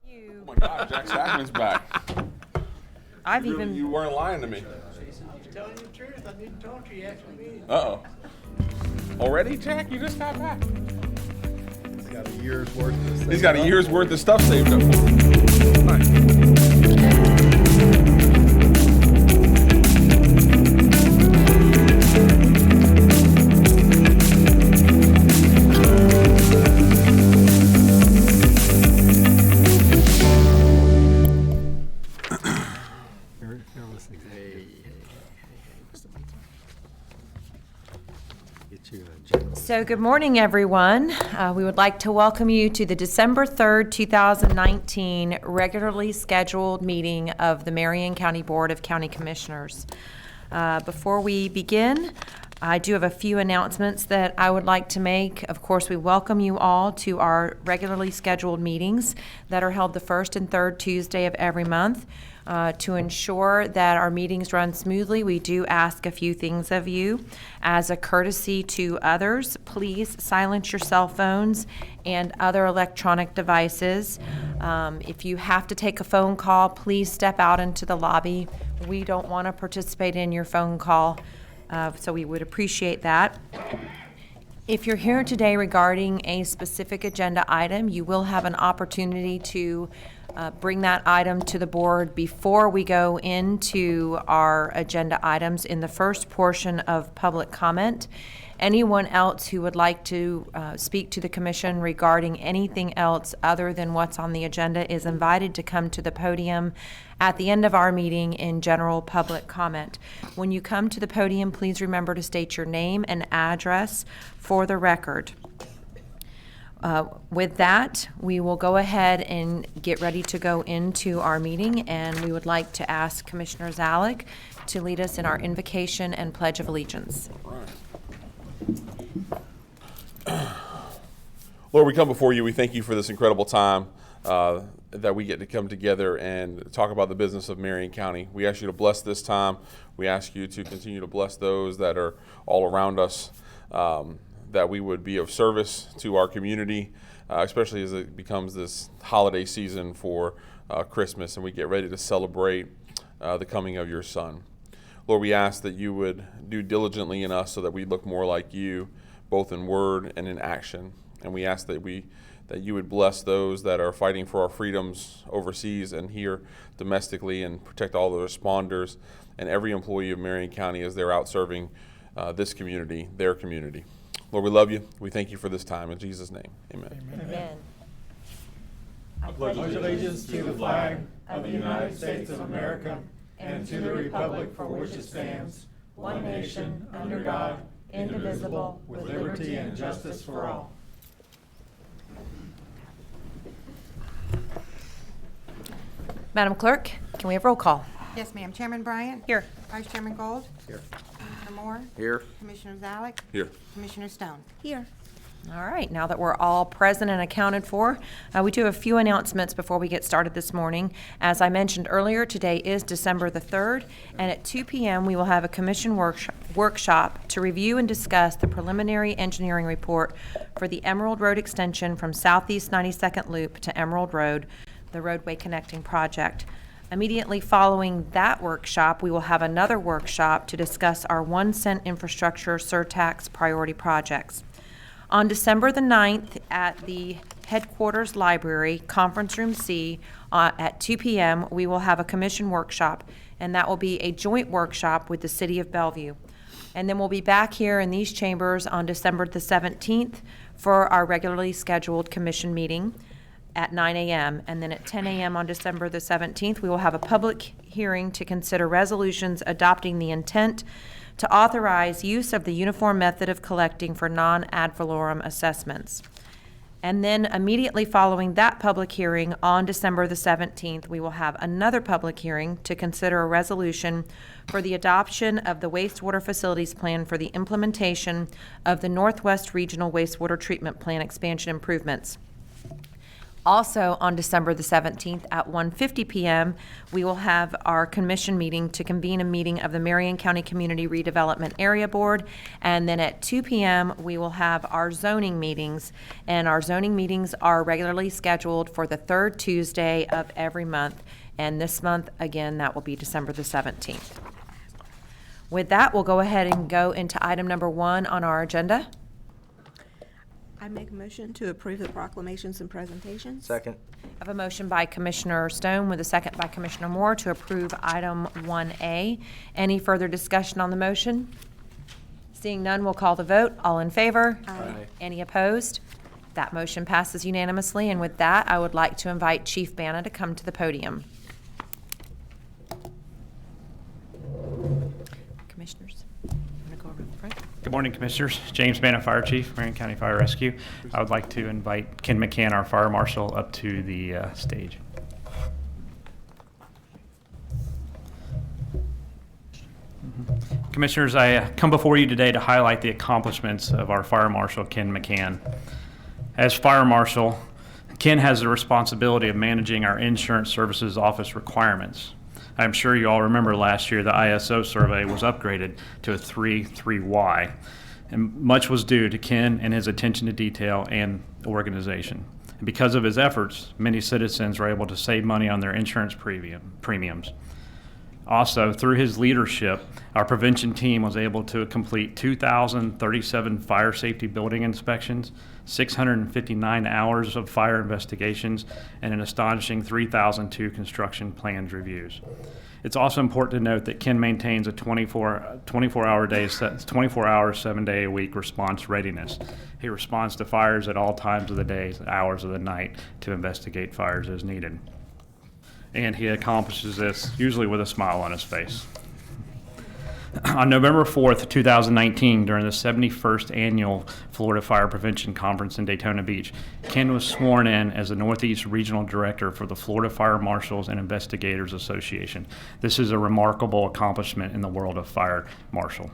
You. Oh my God, Jack Stackman's back. You weren't lying to me. I was telling you the truth. I didn't talk to you after the meeting. Uh-oh. Already, Jack? You just got back. He's got a year's worth of stuff. He's got a year's worth of stuff saved up for him. Nice. So good morning, everyone. We would like to welcome you to the December 3rd, 2019 regularly scheduled meeting of the Marion County Board of County Commissioners. Before we begin, I do have a few announcements that I would like to make. Of course, we welcome you all to our regularly scheduled meetings that are held the first and third Tuesday of every month. To ensure that our meetings run smoothly, we do ask a few things of you. As a courtesy to others, please silence your cell phones and other electronic devices. If you have to take a phone call, please step out into the lobby. We don't want to participate in your phone call, so we would appreciate that. If you're here today regarding a specific agenda item, you will have an opportunity to bring that item to the board before we go into our agenda items in the first portion of public comment. Anyone else who would like to speak to the commission regarding anything else other than what's on the agenda is invited to come to the podium at the end of our meeting in general public comment. When you come to the podium, please remember to state your name and address for the record. With that, we will go ahead and get ready to go into our meeting, and we would like to ask Commissioner Zalek to lead us in our invocation and Pledge of Allegiance. Lord, we come before you. We thank you for this incredible time that we get to come together and talk about the business of Marion County. We ask you to bless this time. We ask you to continue to bless those that are all around us, that we would be of service to our community, especially as it becomes this holiday season for Christmas and we get ready to celebrate the coming of your Son. Lord, we ask that you would do diligently in us so that we look more like you, both in word and in action. And we ask that you would bless those that are fighting for our freedoms overseas and here domestically, and protect all the responders and every employee of Marion County as they're out serving this community, their community. Lord, we love you. We thank you for this time. In Jesus' name, amen. Amen. I pledge allegiance to the flag of the United States of America and to the republic for which it stands, one nation, under God, indivisible, with liberty and justice for all. Madam Clerk, can we have roll call? Yes, ma'am. Chairman Bryant? Here. Vice Chairman Gold? Here. Commissioner Moore? Here. Commissioner Zalek? Here. Commissioner Stone? Here. All right, now that we're all present and accounted for, we do have a few announcements before we get started this morning. As I mentioned earlier, today is December the 3rd, and at 2 p.m. we will have a commission workshop to review and discuss the preliminary engineering report for the Emerald Road extension from Southeast 92nd Loop to Emerald Road, the roadway connecting project. Immediately following that workshop, we will have another workshop to discuss our 1 cent infrastructure surtax priority projects. On December the 9th at the headquarters library, Conference Room C, at 2 p.m., we will have a commission workshop, and that will be a joint workshop with the City of Bellevue. And then we'll be back here in these chambers on December the 17th for our regularly scheduled commission meeting at 9 a.m. And then at 10 a.m. on December the 17th, we will have a public hearing to consider resolutions adopting the intent to authorize use of the uniform method of collecting for non-ad valorem assessments. And then immediately following that public hearing on December the 17th, we will have another public hearing to consider a resolution for the adoption of the wastewater facilities plan for the implementation of the Northwest Regional Wastewater Treatment Plan expansion improvements. Also, on December the 17th at 1:50 p.m., we will have our commission meeting to convene a meeting of the Marion County Community Redevelopment Area Board. And then at 2 p.m., we will have our zoning meetings. And our zoning meetings are regularly scheduled for the third Tuesday of every month. And this month, again, that will be December the 17th. With that, we'll go ahead and go into item number 1 on our agenda. I make a motion to approve the proclamations and presentations. Second. I have a motion by Commissioner Stone with a second by Commissioner Moore to approve item 1A. Any further discussion on the motion? Seeing none, we'll call the vote. All in favor? Aye. Any opposed? That motion passes unanimously. And with that, I would like to invite Chief Bana to come to the podium. Commissioners, you want to go around the front? Good morning, Commissioners. James Bana, Fire Chief, Marion County Fire Rescue. I would like to invite Ken McCann, our Fire Marshal, up to the stage. Commissioners, I come before you today to highlight the accomplishments of our Fire Marshal, Ken McCann. As Fire Marshal, Ken has the responsibility of managing our insurance services office requirements. I'm sure you all remember last year the ISO survey was upgraded to a 3.3Y, and much was due to Ken and his attention to detail and organization. And because of his efforts, many citizens were able to save money on their insurance premiums. Also, through his leadership, our prevention team was able to complete 2,037 fire safety building inspections, 659 hours of fire investigations, and an astonishing 3,002 construction plans reviews. It's also important to note that Ken maintains a 24-hour, 7-day-a-week response readiness. He responds to fires at all times of the day, hours of the night, to investigate fires as needed. And he accomplishes this usually with a smile on his face. On November 4th, 2019, during the 71st Annual Florida Fire Prevention Conference in Daytona Beach, Ken was sworn in as the Northeast Regional Director for the Florida Fire Marshals and Investigators Association. This is a remarkable accomplishment in the world of fire marshal.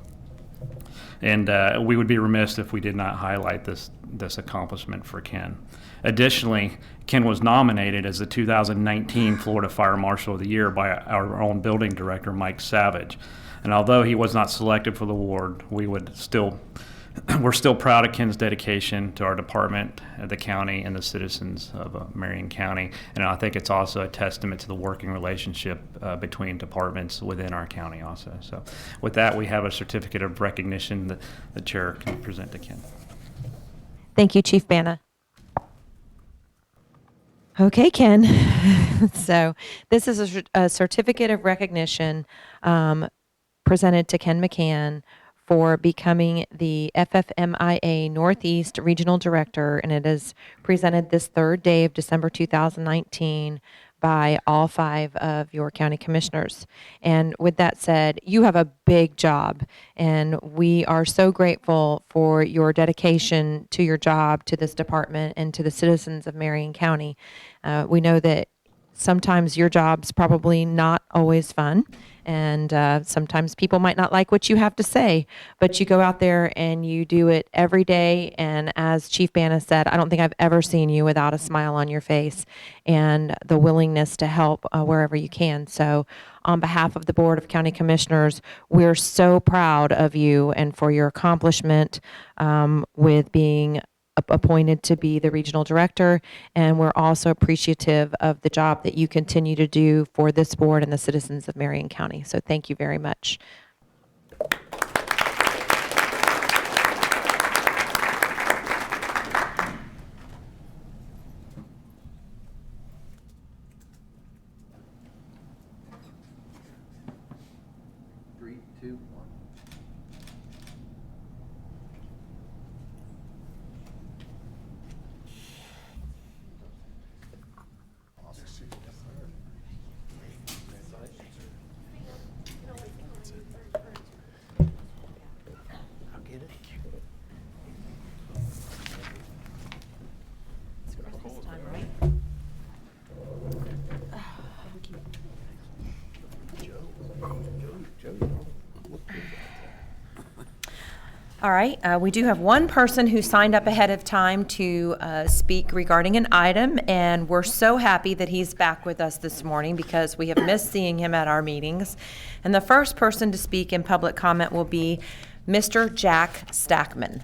And we would be remiss if we did not highlight this accomplishment for Ken. Additionally, Ken was nominated as the 2019 Florida Fire Marshal of the Year by our own building director, Mike Savage. And although he was not selected for the award, we're still proud of Ken's dedication to our department, the county, and the citizens of Marion County. And I think it's also a testament to the working relationship between departments within our county also. So with that, we have a certificate of recognition that the chair can present to Ken. Thank you, Chief Bana. Okay, Ken. So this is a certificate of recognition presented to Ken McCann for becoming the FFMIA Northeast Regional Director, and it is presented this third day of December 2019 by all 5 of your county commissioners. And with that said, you have a big job, and we are so grateful for your dedication to your job, to this department, and to the citizens of Marion County. We know that sometimes your job's probably not always fun, and sometimes people might not like what you have to say, but you go out there and you do it every day. And as Chief Bana said, I don't think I've ever seen you without a smile on your face and the willingness to help wherever you can. So on behalf of the Board of County Commissioners, we're so proud of you and for your accomplishment with being appointed to be the regional director, and we're also appreciative of the job that you continue to do for this board and the citizens of Marion County. So thank you very much. All right, we do have one person who signed up ahead of time to speak regarding an item, and we're so happy that he's back with us this morning because we have missed seeing him at our meetings. And the first person to speak in public comment will be Mr. Jack Stackman.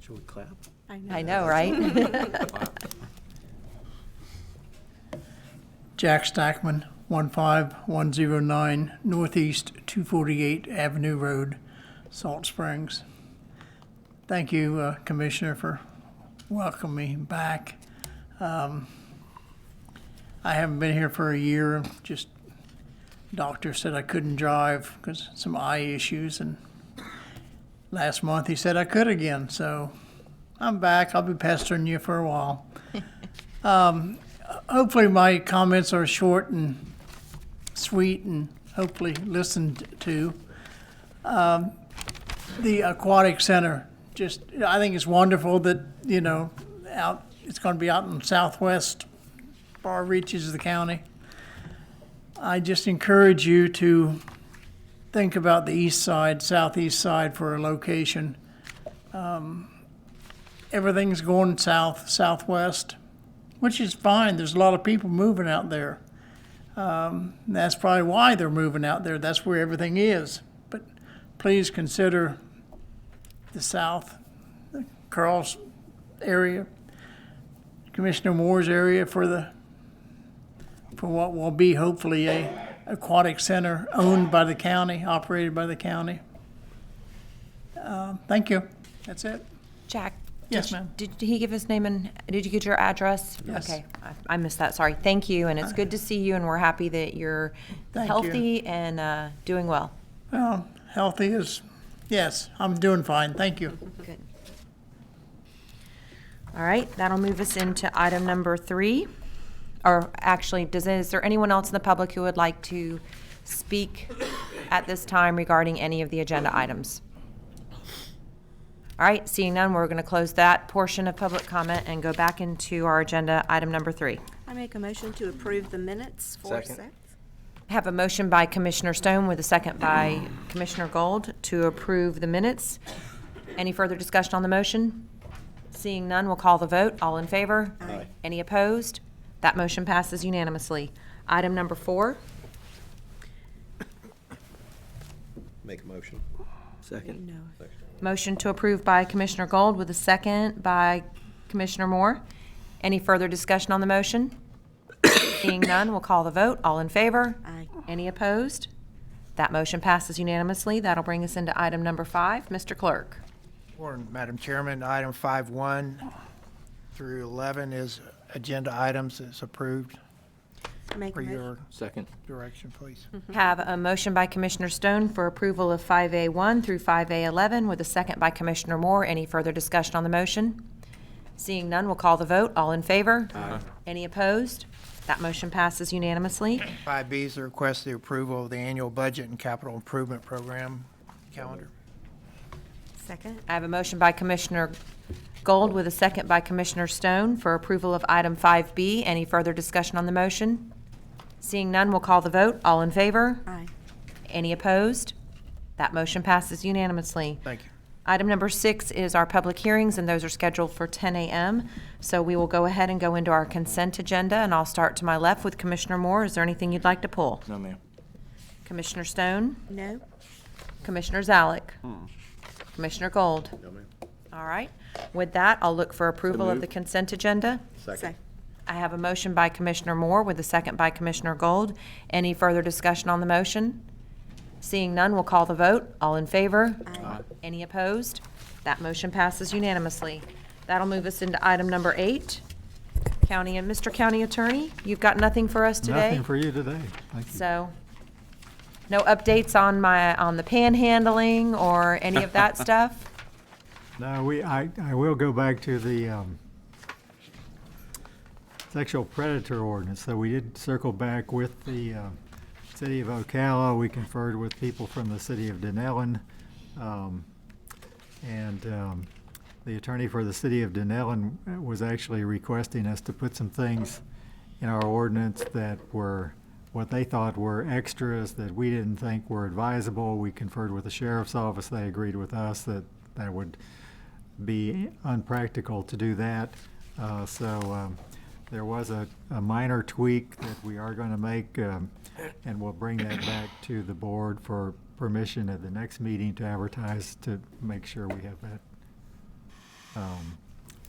Should we clap? I know, right? Jack Stackman, 15109 Northeast 248 Avenue Road, Salt Springs. Thank you, Commissioner, for welcoming me back. I haven't been here for a year. Just doctor said I couldn't drive because some eye issues, and last month he said I could again. So I'm back. I'll be pestering you for a while. Hopefully my comments are short and sweet and hopefully listened to. The aquatic center, just, I think it's wonderful that, it's going to be out in southwest far reaches of the county. I just encourage you to think about the east side, southeast side for a location. Everything's going south, southwest, which is fine. There's a lot of people moving out there. That's probably why they're moving out there. That's where everything is. But please consider the south, the Carl's area, Commissioner Moore's area for what will be hopefully a aquatic center owned by the county, operated by the county. Thank you. That's it. Jack? Yes, ma'am. Did he give his name and, did you get your address? Yes. Okay, I missed that, sorry. Thank you, and it's good to see you, and we're happy that you're Thank healthy and doing well. Well, healthy is, yes, I'm doing fine. Thank you. Good. All right, that'll move us into item number 3. Or actually, is there anyone else in the public who would like to speak at this time regarding any of the agenda items? All right, seeing none, we're going to close that portion of public comment and go back into our agenda item number 3. I make a motion to approve the minutes for Second. I have a motion by Commissioner Stone with a second by Commissioner Gold to approve the minutes. Any further discussion on the motion? Seeing none, we'll call the vote. All in favor? Aye. Any opposed? That motion passes unanimously. Item number 4. Make a motion. Second. No. Motion to approve by Commissioner Gold with a second by Commissioner Moore. Any further discussion on the motion? Seeing none, we'll call the vote. All in favor? Aye. Any opposed? That motion passes unanimously. That'll bring us into item number 5. Mr. Clerk. Morning, Madam Chairman. Item 5.1 through 11 is agenda items that's approved. Make For a motion. your Second. direction, please. Have a motion by Commissioner Stone for approval of 5A1 through 5A11 with a second by Commissioner Moore. Any further discussion on the motion? Seeing none, we'll call the vote. All in favor? Aye. Any opposed? That motion passes unanimously. 5B is the request the approval of the annual budget and capital improvement program calendar. Second. I have a motion by Commissioner Gold with a second by Commissioner Stone for approval of item 5B. Any further discussion on the motion? Seeing none, we'll call the vote. All in favor? Aye. Any opposed? That motion passes unanimously. Thank you. Item number 6 is our public hearings, and those are scheduled for 10 a.m. So we will go ahead and go into our consent agenda, and I'll start to my left with Commissioner Moore. Is there anything you'd like to pull? No, ma'am. Commissioner Stone? No. Commissioner Zalek? Commissioner Gold? No, ma'am. All right. With that, I'll look for approval of moved. the consent agenda. Second. I have a motion by Commissioner Moore with a second by Commissioner Gold. Any further discussion on the motion? Seeing none, we'll call the vote. All in favor? Aye. Any opposed? That motion passes unanimously. That'll move us into item number 8. County and Mr. County Attorney, you've got nothing for us today? Nothing for you today. Thank you. So, no updates on the panhandling or any of that stuff? No, I will go back to the sexual predator ordinance. So we did circle back with the city of Ocala. We conferred with people from the city of Denellen. The attorney for the city of Denellen was actually requesting us to put some things in our ordinance that were what they thought were extras that we didn't think were advisable. We conferred with the sheriff's office. They agreed with us that that would be unpractical to do that. So there was a minor tweak that we are going to make, and we'll bring that back to the board for permission at the next meeting to advertise to make sure we have that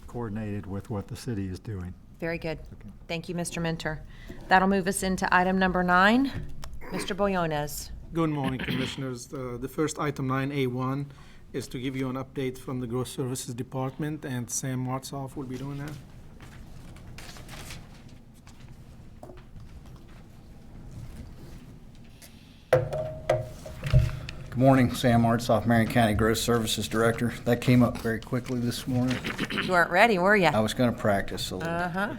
coordinated with what the city is doing. Very good. Thank you, Mr. Mentor. That'll move us into item number 9. Mr. Boyones. Good morning, Commissioners. The first item, 9A1, is to give you an update from the Growth Services Department, and Sam Martzoff will be doing that. Good morning, Sam Martzoff, Marion County Growth Services Director. That came up very quickly this morning. You weren't ready, were you? I was going to practice a little. Uh-huh.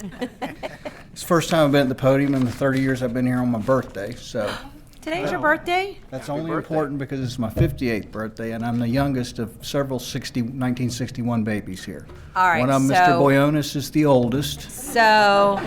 It's the first time I've been at the podium in the 30 years I've been here on my birthday, so Today's your birthday? that's only important because it's my 58th birthday, and I'm the youngest of several 1961 babies here. All right, One of them, Mr. so- Boyones, is the oldest. So,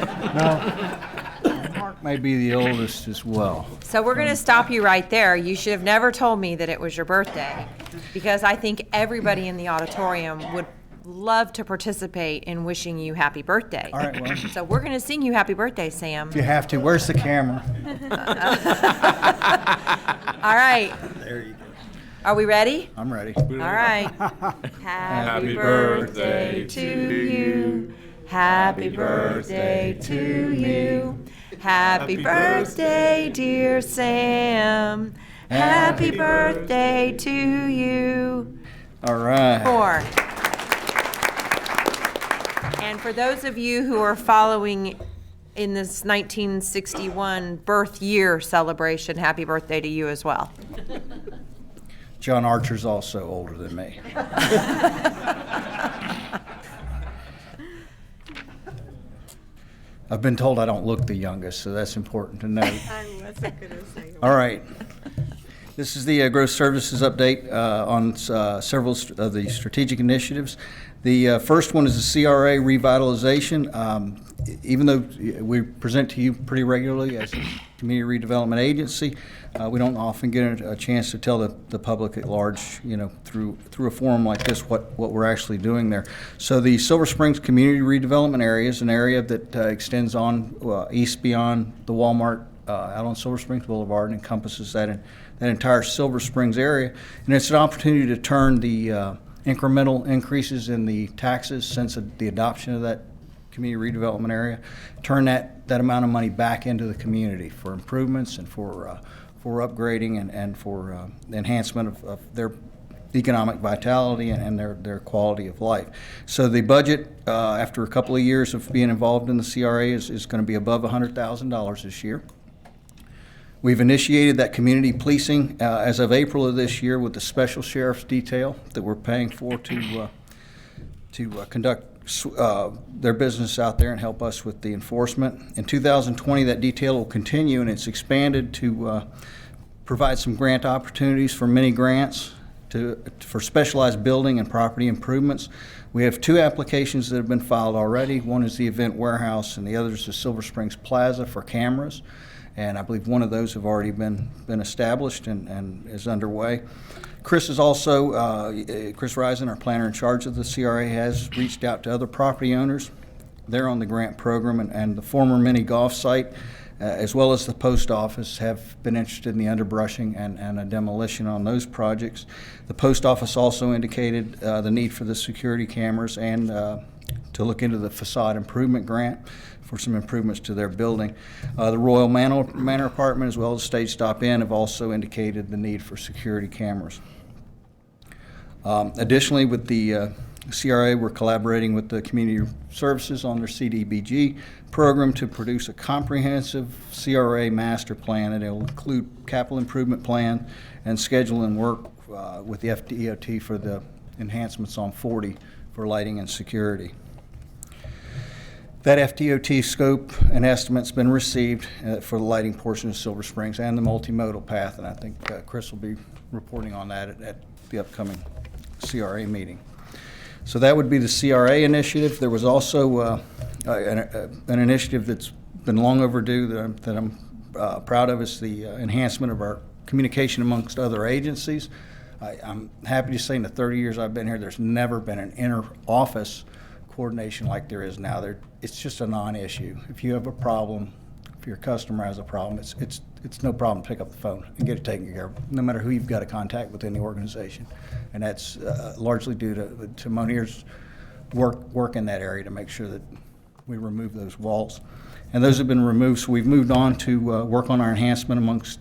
Mark may be the oldest as well. so we're going to stop you right there. You should have never told me that it was your birthday, because I think everybody in the auditorium would love to participate in wishing you happy birthday. All right, well, So we're going to sing you happy birthday, Sam. if you have to, where's the camera? All right. There you go. Are we ready? I'm ready. All right. Happy birthday to you. Happy birthday to you. Happy birthday, dear Sam. Happy birthday to you. All right. 4. And for those of you who are following in this 1961 birth year celebration, happy birthday to you as well. John Archer's also older than me. I've been told I don't look the youngest, so that's important to note. I wasn't gonna say. All right. This is the Growth Services update on several of the strategic initiatives. The first one is the CRA revitalization. Even though we present to you pretty regularly as a community redevelopment agency, we don't often get a chance to tell the public at large, through a forum like this, what we're actually doing there. So the Silver Springs Community Redevelopment Area is an area that extends on east beyond the Walmart out on Silver Springs Boulevard and encompasses that entire Silver Springs area. And it's an opportunity to turn the incremental increases in the taxes since the adoption of that community redevelopment area, turn that amount of money back into the community for improvements and for upgrading and for enhancement of their economic vitality and their quality of life. So the budget, after a couple of years of being involved in the CRA, is going to be above $100,000 this year. We've initiated that community policing as of April of this year with the special sheriff's detail that we're paying for to conduct their business out there and help us with the enforcement. In 2020, that detail will continue, and it's expanded to provide some grant opportunities for mini grants for specialized building and property improvements. We have 2 applications that have been filed already. One is the event warehouse, and the other is the Silver Springs Plaza for cameras. And I believe one of those have already been established and is underway. Chris is also, Chris Risen, our planner in charge of the CRA, has reached out to other property owners. They're on the grant program, and the former mini golf site, as well as the post office, have been interested in the underbrushing and a demolition on those projects. The post office also indicated the need for the security cameras and to look into the facade improvement grant for some improvements to their building. The Royal Manor Apartment, as well as State Stop Inn, have also indicated the need for security cameras. Additionally, with the CRA, we're collaborating with the Community Services on their CDBG program to produce a comprehensive CRA master plan, and it will include capital improvement plan and schedule and work with the FDOT for the enhancements on 40 for lighting and security. That FDOT scope and estimate's been received for the lighting portion of Silver Springs and the multimodal path, and I think Chris will be reporting on that at the upcoming CRA meeting. So that would be the CRA initiative. There was also an initiative that's been long overdue that I'm proud of is the enhancement of our communication amongst other agencies. I'm happy to say in the 30 years I've been here, there's never been an inter-office coordination like there is now. It's just a non-issue. If you have a problem, if your customer has a problem, it's no problem to pick up the phone and get it taken care of, no matter who you've got a contact within the organization. And that's largely due to Monier's work in that area to make sure that we remove those walls. And those have been removed, so we've moved on to work on our enhancement amongst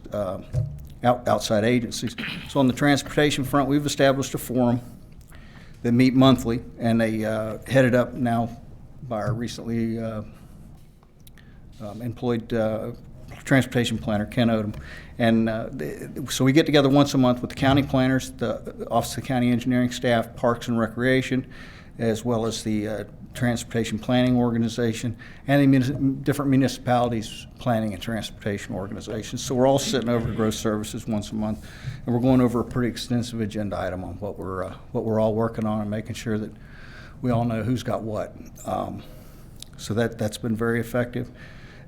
outside agencies. So on the transportation front, we've established a forum that meet monthly, and they headed up now by our recently employed transportation planner, Ken Odom. And so we get together once a month with the county planners, the Office of County Engineering staff, Parks and Recreation, as well as the Transportation Planning Organization, and the different municipalities planning and transportation organizations. So we're all sitting over at Growth Services once a month, and we're going over a pretty extensive agenda item on what we're all working on and making sure that we all know who's got what. So that's been very effective,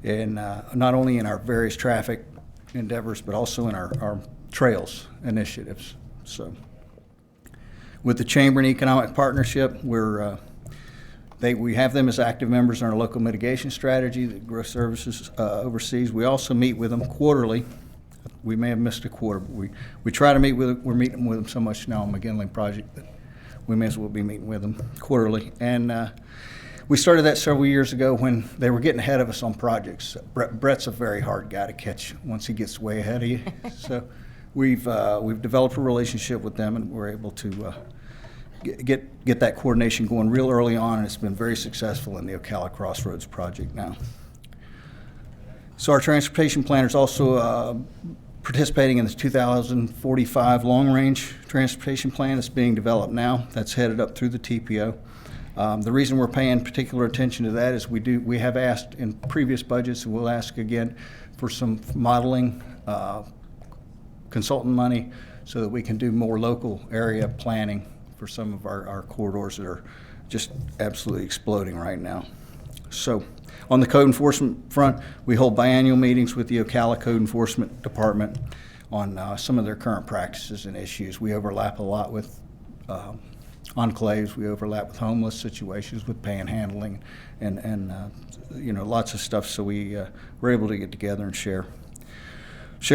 and not only in our various traffic endeavors, but also in our trails initiatives. So with the Chamber and Economic Partnership, we have them as active members in our local mitigation strategy that Growth Services oversees. We also meet with them quarterly. We may have missed a quarter, but we try to meet with them. We're meeting with them so much now on McGinley project that we may as well be meeting with them quarterly. And we started that several years ago when they were getting ahead of us on projects. Brett's a very hard guy to catch once he gets way ahead of you. So we've developed a relationship with them, and we're able to get that coordination going real early on, and it's been very successful in the Ocala Crossroads project now. So our transportation planners also participating in the 2045 long-range transportation plan that's being developed now. That's headed up through the TPO. The reason we're paying particular attention to that is we have asked in previous budgets, and we'll ask again for some modeling consultant money so that we can do more local area planning for some of our corridors that are just absolutely exploding right now. So on the code enforcement front, we hold biannual meetings with the Ocala Code Enforcement Department on some of their current practices and issues. We overlap a lot with enclaves. We overlap with homeless situations, with panhandling, and lots of stuff. So we're able to get together and share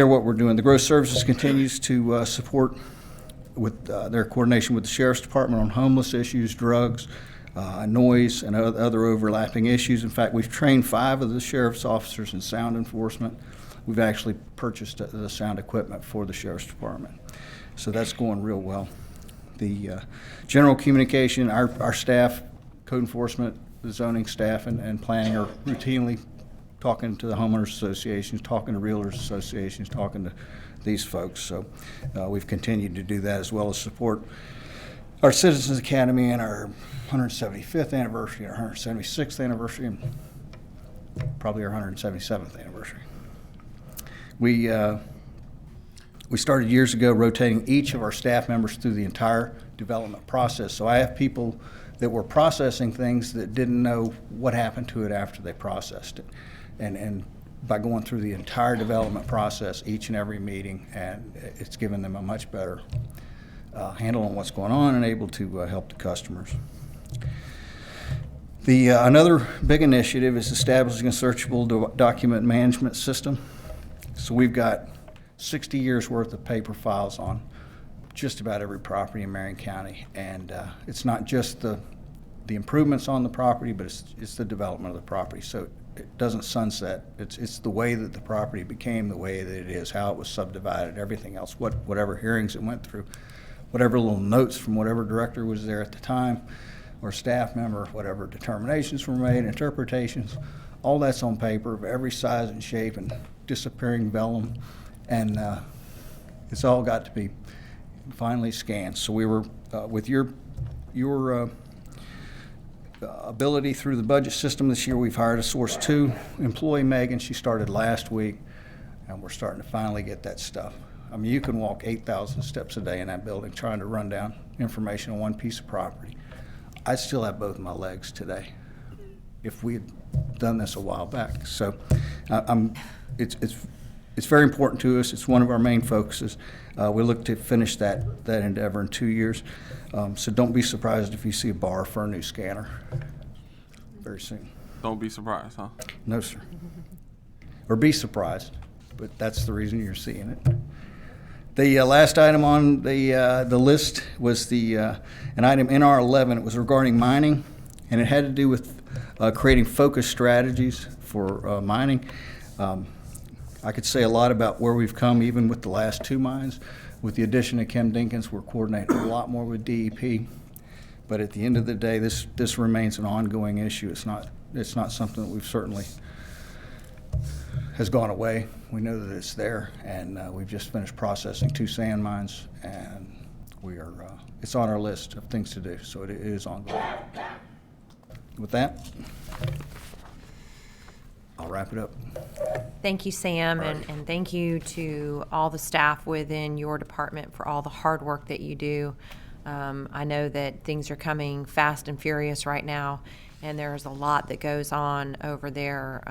what we're doing. The Growth Services continues to support with their coordination with the Sheriff's Department on homeless issues, drugs, noise, and other overlapping issues. In fact, we've trained 5 of the Sheriff's officers in sound enforcement. We've actually purchased the sound equipment for the Sheriff's Department. So that's going real well. The general communication, our staff, code enforcement, the zoning staff, and planning are routinely talking to the homeowners associations, talking to realtors associations, talking to these folks. So we've continued to do that, as well as support our Citizens Academy and our 175th anniversary, our 176th anniversary, and probably our 177th anniversary. We started years ago rotating each of our staff members through the entire development process. So I have people that were processing things that didn't know what happened to it after they processed it. And by going through the entire development process, each and every meeting, and it's given them a much better handle on what's going on and able to help the customers. Another big initiative is establishing a searchable document management system. So we've got 60 years worth of paper files on just about every property in Marion County, and it's not just the improvements on the property, but it's the development of the property. So it doesn't sunset. It's the way that the property became the way that it is, how it was subdivided, everything else, whatever hearings it went through, whatever little notes from whatever director was there at the time, or staff member, whatever determinations were made, interpretations, all that's on paper of every size and shape and disappearing vellum, and it's all got to be finally scanned. So we were with your ability through the budget system this year, we've hired a Source 2 employee, Megan. She started last week, and we're starting to finally get that stuff. I mean, you can walk 8,000 steps a day in that building trying to run down information on one piece of property. I still have both my legs today if we had done this a while back. So It's very important to us. It's one of our main focuses. We look to finish that endeavor in 2 years. So don't be surprised if you see a bar for a new scanner very soon. Don't be surprised, huh? No, sir. Or be surprised, but that's the reason you're seeing it. The last item on the list was an item NR11. It was regarding mining, and it had to do with creating focused strategies for mining. I could say a lot about where we've come, even with the last 2 mines. With the addition of Kim Dinkins, we're coordinating a lot more with DEP. But at the end of the day, this remains an ongoing issue. It's not something that we've certainly has gone away. We know that it's there, and we've just finished processing 2 sand mines, and it's on our list of things to do. So it is ongoing. With that, I'll wrap it up. Thank you, Sam, and thank you to all the staff within your department for all the hard work that you do. I know that things are coming fast and furious right now, and there's a lot that goes on over there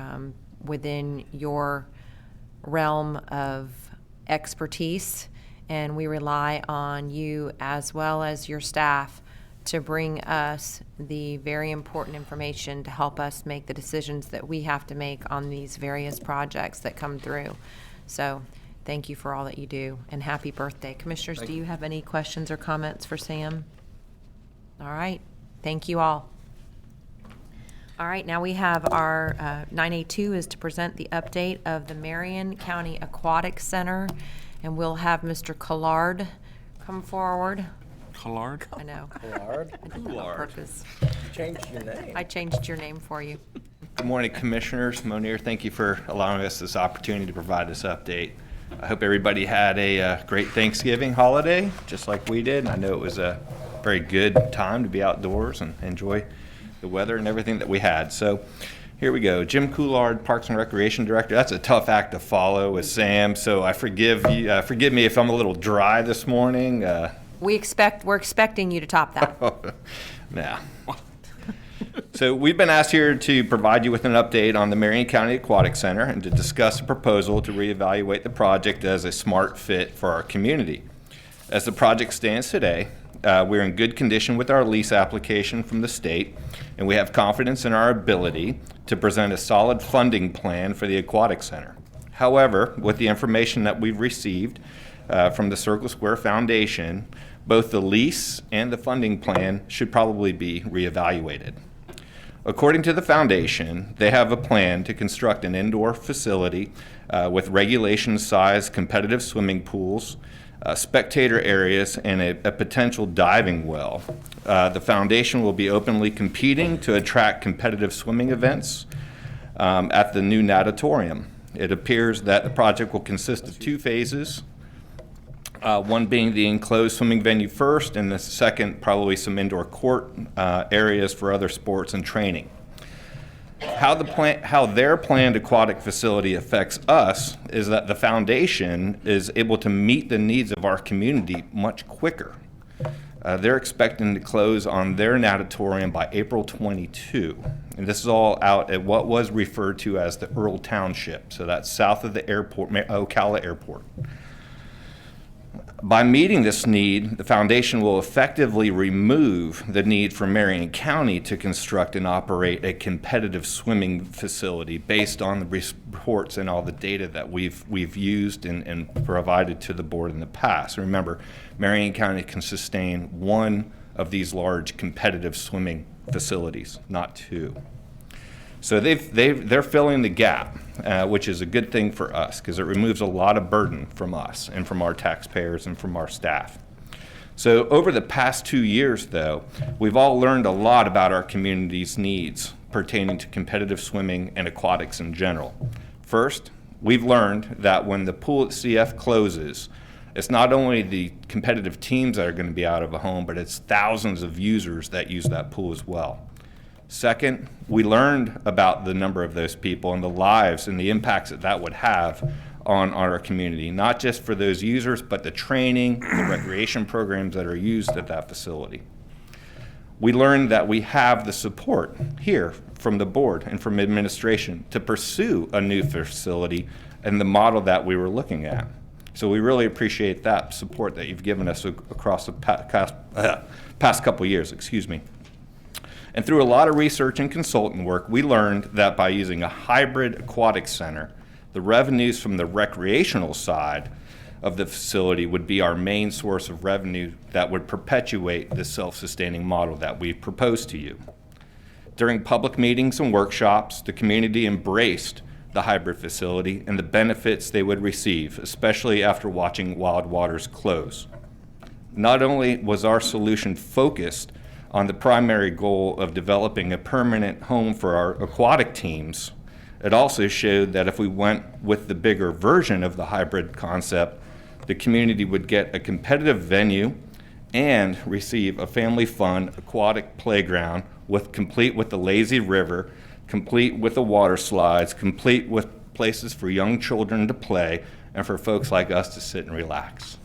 within your realm of expertise, and we rely on you as well as your staff to bring us the very important information to help us make the decisions that we have to make on these various projects that come through. So thank you for all that you do, and happy birthday. Commissioners, do you have any questions or comments for Sam? All right, thank you all. All right, now we have our 9A2 is to present the update of the Marion County Aquatic Center, and we'll have Mr. Collard come forward. Collard? I know. Collard? I did that on purpose. Changed your name. I changed your name for you. Good morning, Commissioners. Monir, thank you for allowing us this opportunity to provide this update. I hope everybody had a great Thanksgiving holiday, just like we did. I know it was a very good time to be outdoors and enjoy the weather and everything that we had. So here we go. Jim Coulard, Parks and Recreation Director. That's a tough act to follow with Sam, so I forgive you. Forgive me if I'm a little dry this morning. We're expecting you to top that. Nah. So we've been asked here to provide you with an update on the Marion County Aquatic Center and to discuss a proposal to reevaluate the project as a smart fit for our community. As the project stands today, we're in good condition with our lease application from the state, and we have confidence in our ability to present a solid funding plan for the Aquatic Center. However, with the information that we've received from the Circle Square Foundation, both the lease and the funding plan should probably be reevaluated. According to the foundation, they have a plan to construct an indoor facility with regulation-sized competitive swimming pools, spectator areas, and a potential diving well. The foundation will be openly competing to attract competitive swimming events at the new natatorium. It appears that the project will consist of 2 phases. One being the enclosed swimming venue first, and the second probably some indoor court areas for other sports and training. How their planned aquatic facility affects us is that the foundation is able to meet the needs of our community much quicker. They're expecting to close on their natatorium by April 22. And this is all out at what was referred to as the Earl Township. So that's south of the airport, Ocala Airport. By meeting this need, the foundation will effectively remove the need for Marion County to construct and operate a competitive swimming facility based on the reports and all the data that we've used and provided to the board in the past. Remember, Marion County can sustain 1 of these large competitive swimming facilities, not 2. So they're filling the gap, which is a good thing for us because it removes a lot of burden from us and from our taxpayers and from our staff. So over the past 2 years, though, we've all learned a lot about our community's needs pertaining to competitive swimming and aquatics in general. First, we've learned that when the pool at CF closes, it's not only the competitive teams that are going to be out of a home, but it's thousands of users that use that pool as well. Second, we learned about the number of those people and the lives and the impacts that would have on our community, not just for those users, but the training, the recreation programs that are used at that facility. We learned that we have the support here from the board and from administration to pursue a new facility and the model that we were looking at. So we really appreciate that support that you've given us across the past couple years, excuse me. And through a lot of research and consultant work, we learned that by using a hybrid aquatic center, the revenues from the recreational side of the facility would be our main source of revenue that would perpetuate the self-sustaining model that we proposed to you. During public meetings and workshops, the community embraced the hybrid facility and the benefits they would receive, especially after watching Wild Waters close. Not only was our solution focused on the primary goal of developing a permanent home for our aquatic teams, it also showed that if we went with the bigger version of the hybrid concept, the community would get a competitive venue and receive a family fun aquatic playground complete with the lazy river, complete with the water slides, complete with places for young children to play and for folks like us to sit and relax.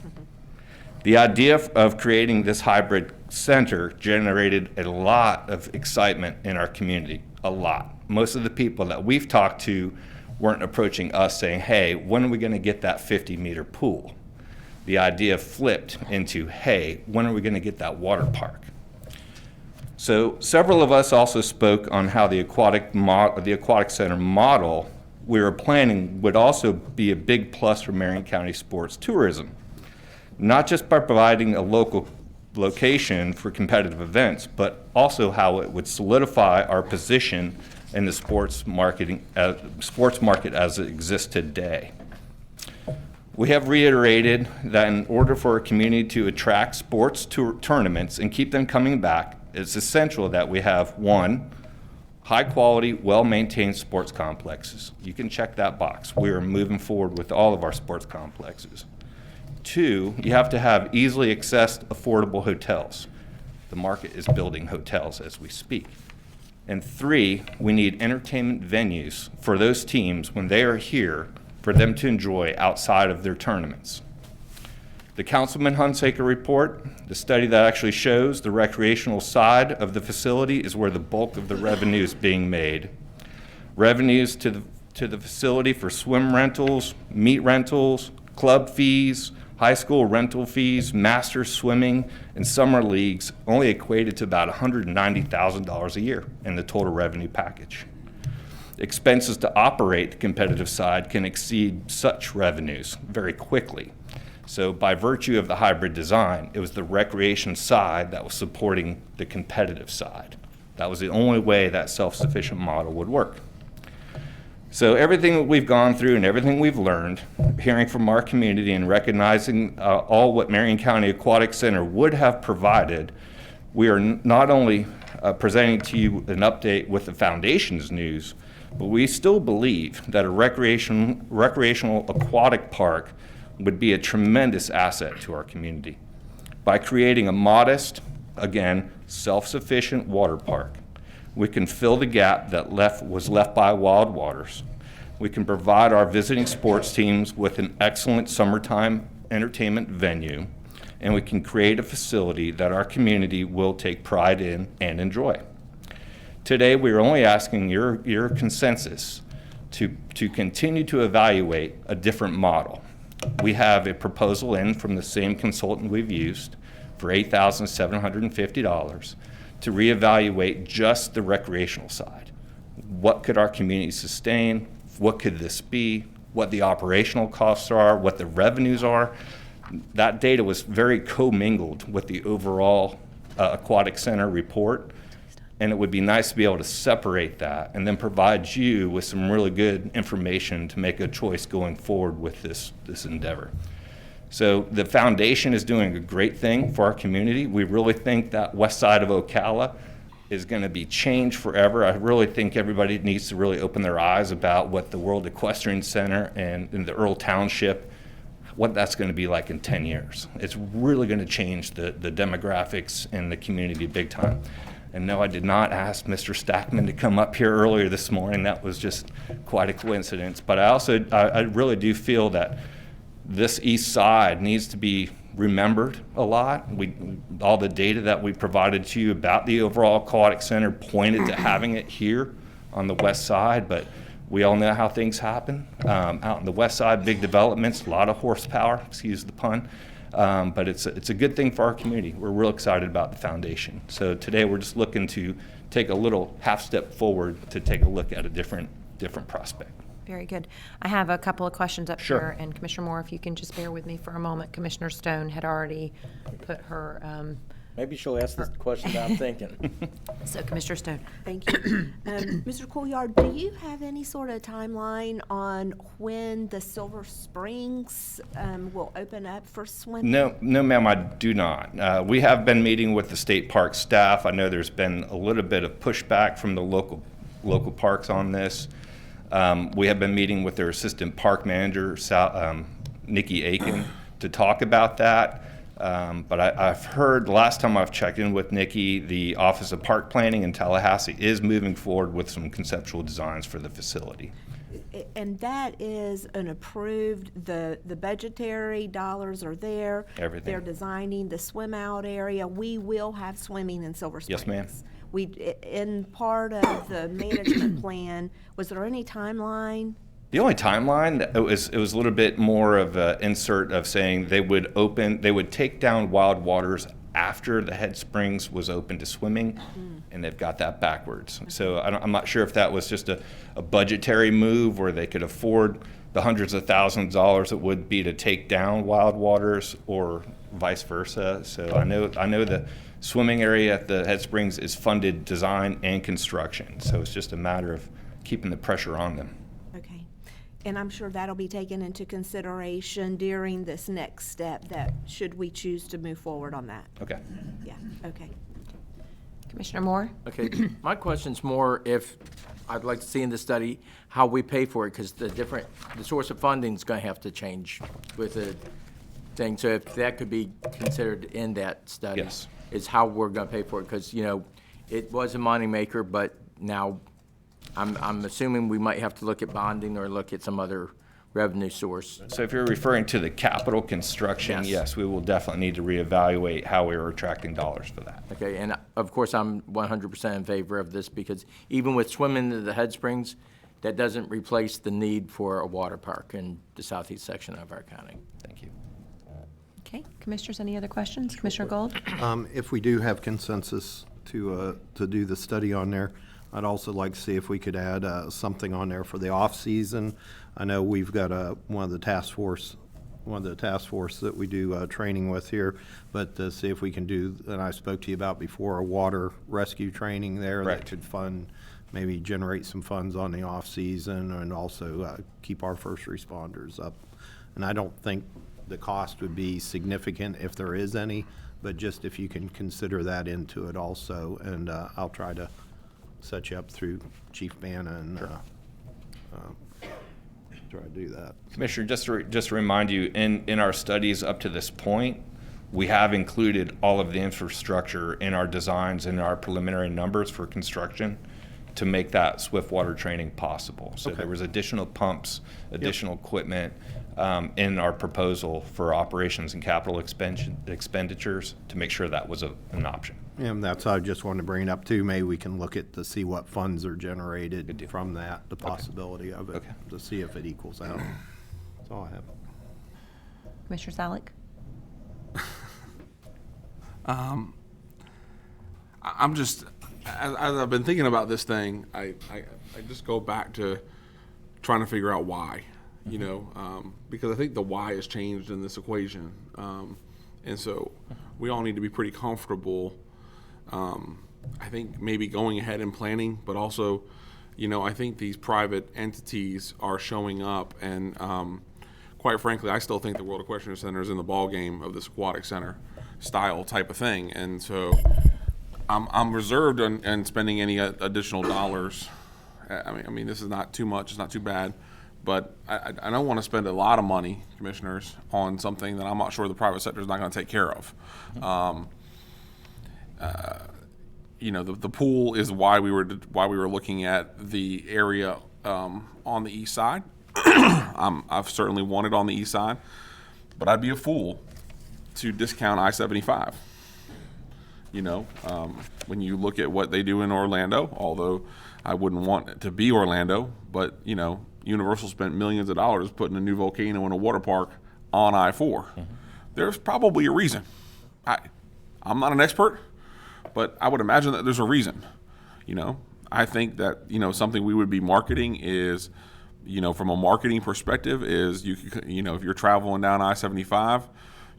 The idea of creating this hybrid center generated a lot of excitement in our community, a lot. Most of the people that we've talked to weren't approaching us saying, hey, when are we going to get that 50-meter pool? The idea flipped into, hey, when are we going to get that water park? So several of us also spoke on how the aquatic center model we were planning would also be a big plus for Marion County sports tourism. Not just by providing a local location for competitive events, but also how it would solidify our position in the sports market as it exists today. We have reiterated that in order for a community to attract sports tournaments and keep them coming back, it's essential that we have, one, high-quality, well-maintained sports complexes. You can check that box. We are moving forward with all of our sports complexes. Two, you have to have easily accessed, affordable hotels. The market is building hotels as we speak. And three, we need entertainment venues for those teams when they are here for them to enjoy outside of their tournaments. The Councilman Hunsaker report, the study that actually shows the recreational side of the facility is where the bulk of the revenue is being made. Revenues to the facility for swim rentals, meat rentals, club fees, high school rental fees, master swimming, and summer leagues only equated to about $190,000 a year in the total revenue package. Expenses to operate the competitive side can exceed such revenues very quickly. So by virtue of the hybrid design, it was the recreation side that was supporting the competitive side. That was the only way that self-sufficient model would work. So everything that we've gone through and everything we've learned, hearing from our community and recognizing all what Marion County Aquatic Center would have provided, we are not only presenting to you an update with the foundation's news, but we still believe that a recreational aquatic park would be a tremendous asset to our community. By creating a modest, again, self-sufficient water park, we can fill the gap that was left by Wild Waters. We can provide our visiting sports teams with an excellent summertime entertainment venue, and we can create a facility that our community will take pride in and enjoy. Today, we are only asking your consensus to continue to evaluate a different model. We have a proposal in from the same consultant we've used for $8,750 to reevaluate just the recreational side. What could our community sustain? What could this be? What the operational costs are? What the revenues are? That data was very commingled with the overall aquatic center report, and it would be nice to be able to separate that and then provide you with some really good information to make a choice going forward with this endeavor. So the foundation is doing a great thing for our community. We really think that west side of Ocala is going to be changed forever. I really think everybody needs to really open their eyes about what the World Equestrian Center and the Earl Township, what that's going to be like in 10 years. It's really going to change the demographics in the community big time. And no, I did not ask Mr. Stackman to come up here earlier this morning. That was just quite a coincidence. But I really do feel that this east side needs to be remembered a lot. All the data that we provided to you about the overall aquatic center pointed to having it here on the west side, but we all know how things happen. Out on the west side, big developments, a lot of horsepower, excuse the pun. But it's a good thing for our community. We're real excited about the foundation. So today we're just looking to take a little half step forward to take a look at a different prospect. Very good. I have a couple of questions up Sure. here, and Commissioner Moore, if you can just bear with me for a moment. Commissioner Stone had already put her, Maybe she'll ask the question that I'm thinking. so Commissioner Stone. Thank you. Mr. Couillard, do you have any sort of timeline on when the Silver Springs will open up for swimming? No, ma'am, I do not. We have been meeting with the state park staff. I know there's been a little bit of pushback from the local parks on this. We have been meeting with their assistant park manager, Nikki Aiken, to talk about that. But I've heard, the last time I've checked in with Nikki, the Office of Park Planning in Tallahassee is moving forward with some conceptual designs for the facility. And that is an approved, the budgetary dollars are there. Everything. They're designing the swim out area. We will have swimming in Silver Springs. Yes, ma'am. In part of the management plan, was there any timeline? The only timeline, it was a little bit more of an insert of saying they would take down Wild Waters after the Head Springs was open to swimming, and they've got that backwards. So I'm not sure if that was just a budgetary move where they could afford the hundreds of thousands of dollars it would be to take down Wild Waters, or vice versa. So I know the swimming area at the Head Springs is funded design and construction. So it's just a matter of keeping the pressure on them. Okay. And I'm sure that'll be taken into consideration during this next step, that should we choose to move forward on that. Okay. Yeah, okay. Commissioner Moore? Okay, my question's more if, I'd like to see in the study how we pay for it, because the source of funding is going to have to change with the thing. So if that could be considered in that study. Yes. Is how we're going to pay for it, because, it was a moneymaker, but now I'm assuming we might have to look at bonding or look at some other revenue source. So if you're referring to the capital construction, Yes. yes, we will definitely need to reevaluate how we are attracting dollars for that. Okay, and of course, I'm 100% in favor of this, because even with swimming in the Head Springs, that doesn't replace the need for a water park in the southeast section of our county. Thank you. Okay, Commissioners, any other questions? Commissioner Gold? If we do have consensus to do the study on there, I'd also like to see if we could add something on there for the off-season. I know we've got one of the task force that we do training with here, but to see if we can do, and I spoke to you about before, a water rescue training there that could maybe generate some funds on the off-season, and also keep our first responders up. And I don't think the cost would be significant if there is any, but just if you can consider that into it also, and I'll try to set you up through Chief Banna and try to do that. Commissioner, just to remind you, in our studies up to this point, we have included all of the infrastructure in our designs and our preliminary numbers for construction to make that swift water training possible. So there was additional pumps, additional equipment in our proposal for operations and capital expenditures to make sure that was an option. And that's, I just wanted to bring it up too. Maybe we can look at to see what funds are generated from that, the possibility of it, to see if it equals out. That's all I have. Commissioner Salick? I'm just, as I've been thinking about this thing, I just go back to trying to figure out why, because I think the why has changed in this equation. And so we all need to be pretty comfortable, I think maybe going ahead and planning, but also, I think these private entities are showing up, and quite frankly, I still think the World Equestrian Center is in the ballgame of this aquatic center style type of thing. And so I'm reserved on spending any additional dollars. I mean, this is not too much, it's not too bad, but I don't want to spend a lot of money, commissioners, on something that I'm not sure the private sector is not going to take care of. The pool is why we were looking at the area on the east side. I've certainly wanted on the east side, but I'd be a fool to discount I-75. When you look at what they do in Orlando, although I wouldn't want it to be Orlando, but Universal spent millions of dollars putting a new volcano in a water park on I-4. There's probably a reason. I'm not an expert, but I would imagine that there's a reason. I think that something we would be marketing is, from a marketing perspective, is if you're traveling down I-75,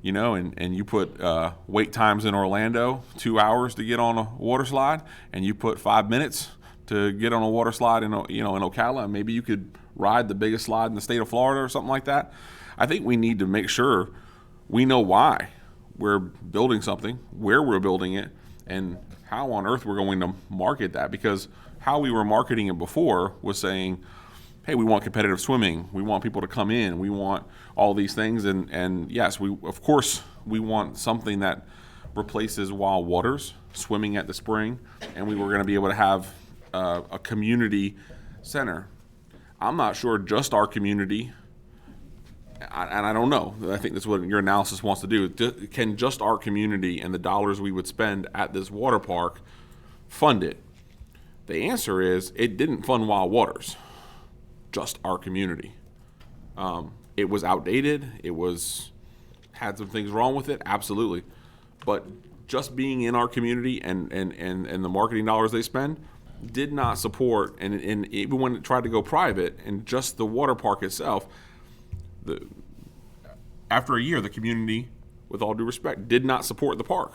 and you put wait times in Orlando 2 hours to get on a water slide, and you put 5 minutes to get on a water slide in Ocala, and maybe you could ride the biggest slide in the state of Florida or something like that. I think we need to make sure we know why we're building something, where we're building it, and how on earth we're going to market that. Because how we were marketing it before was saying, hey, we want competitive swimming, we want people to come in, we want all these things, and yes, of course we want something that replaces wild waters, swimming at the spring, and we were going to be able to have a community center. I'm not sure just our community, and I don't know, I think that's what your analysis wants to do. Can just our community and the dollars we would spend at this water park fund it? The answer is it didn't fund wild waters, just our community. It was outdated, had some things wrong with it, absolutely. But just being in our community and the marketing dollars they spend did not support, and even when it tried to go private and just the water park itself, after a year, the community, with all due respect, did not support the park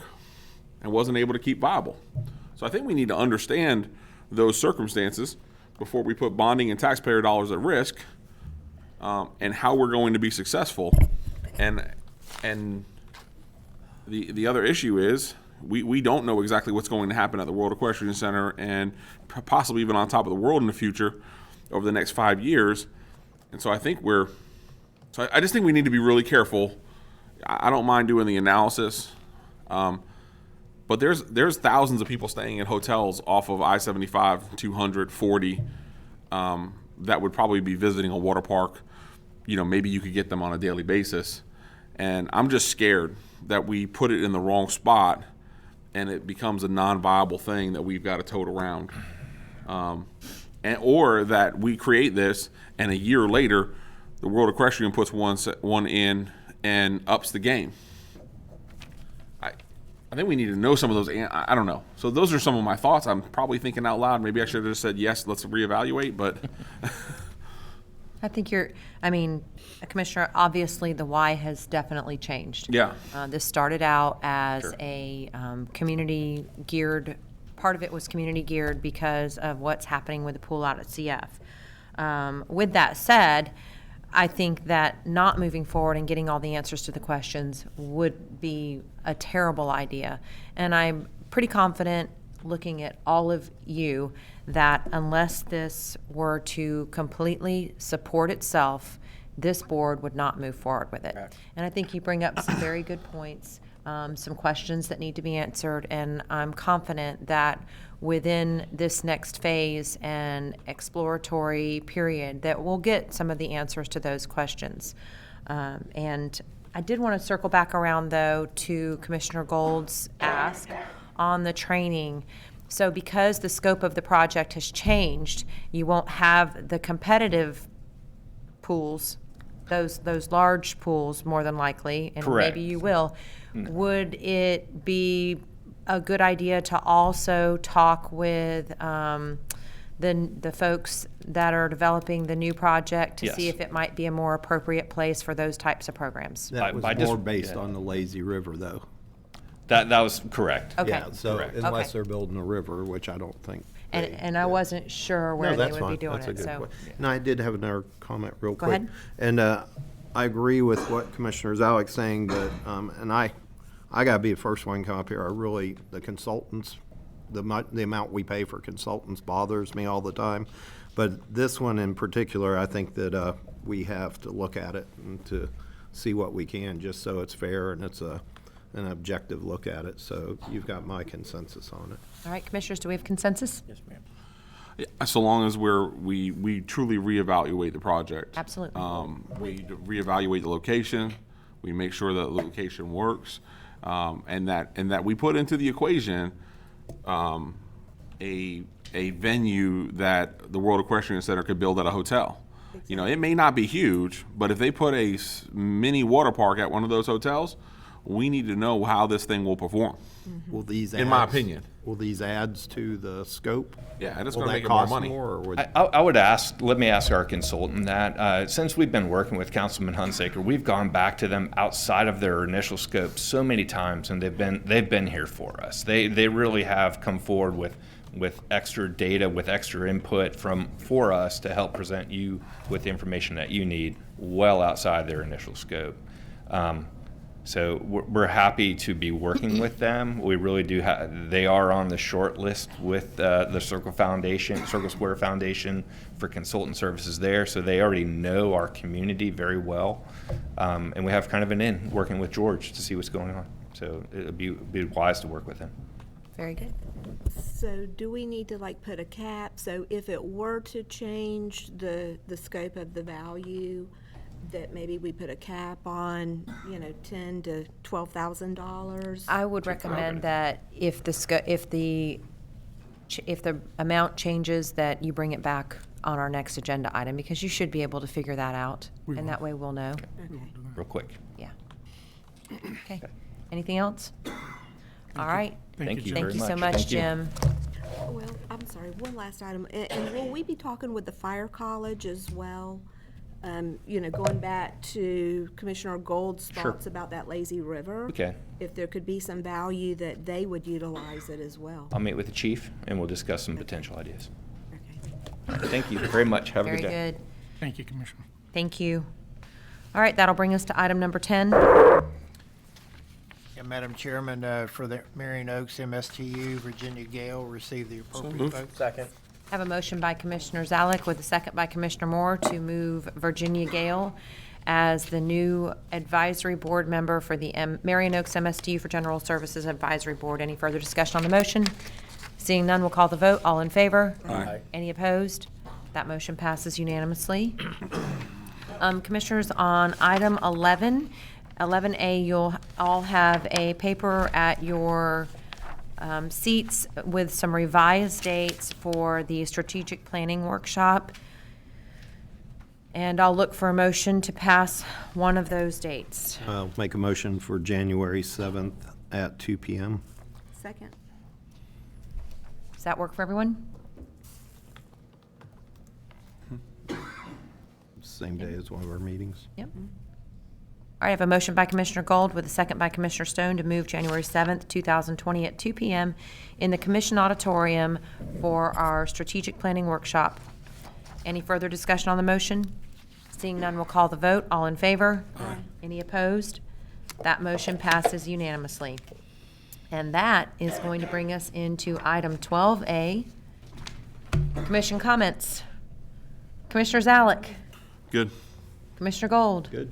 and wasn't able to keep viable. So I think we need to understand those circumstances before we put bonding and taxpayer dollars at risk, and how we're going to be successful. And the other issue is we don't know exactly what's going to happen at the World Equestrian Center and possibly even on top of the world in the future over the next 5 years. And so I just think we need to be really careful. I don't mind doing the analysis, but there's thousands of people staying in hotels off of I-75, 200, 40, that would probably be visiting a water park. Maybe you could get them on a daily basis. And I'm just scared that we put it in the wrong spot and it becomes a non-viable thing that we've got to tote around. Or that we create this and a year later, the World Equestrian puts one in and ups the game. I think we need to know some of those. I don't know. So those are some of my thoughts. I'm probably thinking out loud. Maybe I should have just said, yes, let's reevaluate, but. I think Commissioner, obviously the why has definitely changed. Yeah. This started out as Sure. a community geared, part of it was community geared because of what's happening with the pool out at CF. With that said, I think that not moving forward and getting all the answers to the questions would be a terrible idea. And I'm pretty confident, looking at all of you, that unless this were to completely support itself, this board would not move forward with it. And I think you bring up some very good points, some questions that need to be answered, and I'm confident that within this next phase and exploratory period that we'll get some of the answers to those questions. And I did want to circle back around, though, to Commissioner Gold's ask on the training. So because the scope of the project has changed, you won't have the competitive pools, those large pools more than likely, and Correct. maybe you will. Would it be a good idea to also talk with the folks that are developing the new project to see Yes. if it might be a more appropriate place for those types of programs? That was by just- more based yeah. on the lazy river, though. That was correct. Okay. Yeah, so Correct. unless Okay. they're building a river, which I don't think. And I wasn't sure where No, they that's would be fine. doing That's a it, good so. question. And I did have another comment real Go quick. ahead. And I agree with what Commissioner Zalek saying, but, and I gotta be the first one to come up here. The consultants, the amount we pay for consultants bothers me all the time. But this one in particular, I think that we have to look at it and to see what we can, just so it's fair and it's an objective look at it. So you've got my consensus on it. All right, Commissioners, do we have consensus? Yes, ma'am. So long as we truly reevaluate the project. Absolutely. We reevaluate the location, we make sure that the location works, and that we put into the equation a venue that the World Equestrian Center could build at a hotel. You know, it may not be huge, but if they put a mini water park at one of those hotels, we need to know how this thing will perform. Will these In my opinion. Will these adds to the scope? Yeah, and it's Will going to that make it more cost money. more, or would? I would ask, let me ask our consultant that, since we've been working with Councilman Hunsaker, we've gone back to them outside of their initial scope so many times, and they've been here for us. They really have come forward with extra data, with extra input for us to help present you with the information that you need well outside their initial scope. So we're happy to be working with them. We really do they are on the short list with the Circle Square Foundation for consultant services there. So they already know our community very well. And we have kind of an in working with George to see what's going on. So it would be wise to work with him. Very good. So do we need to like put a cap? So if it were to change the scope of the value, that maybe we put a cap on, $10,000 to $12,000? I would recommend that if the amount changes, that you bring it back on our next agenda item, because you should be able to figure that out, and that way we'll know. Okay. Real quick. Yeah. Okay. Anything else? All right. Thank you Thank very you so much. much, Thank you. Jim. Well, I'm sorry, one last item. And will we be talking with the fire college as well? Going back to Commissioner Gold's thoughts about that lazy river. Okay. If there could be some value that they would utilize it as well. I'll meet with the chief and we'll discuss some potential ideas. Okay. Thank you very much. Have a Very good day. good. Thank you, Commissioner. Thank you. All right, that'll bring us to item number 10. Yeah, Madam Chairman, for the Marion Oaks MSTU, Virginia Gale received the appropriate vote. Second. I have a motion by Commissioner Zalek with a second by Commissioner Moore to move Virginia Gale as the new advisory board member for the Marion Oaks MSTU for General Services Advisory Board. Any further discussion on the motion? Seeing none, we'll call the vote. All in favor? Aye. Any opposed? That motion passes unanimously. Commissioners, on item 11A, you'll all have a paper at your seats with some revised dates for the strategic planning workshop. And I'll look for a motion to pass one of those dates. I'll make a motion for January 7th at 2 p.m. Second. Does that work for everyone? Same day as one of our meetings. Yep. All right, I have a motion by Commissioner Gold with a second by Commissioner Stone to move January 7th, 2020 at 2 p.m. in the Commission Auditorium for our strategic planning workshop. Any further discussion on the motion? Seeing none, we'll call the vote. All in favor? Aye. Any opposed? That motion passes unanimously. And that is going to bring us into item 12A, Commission comments. Commissioner Zalek. Good. Commissioner Gold. Good.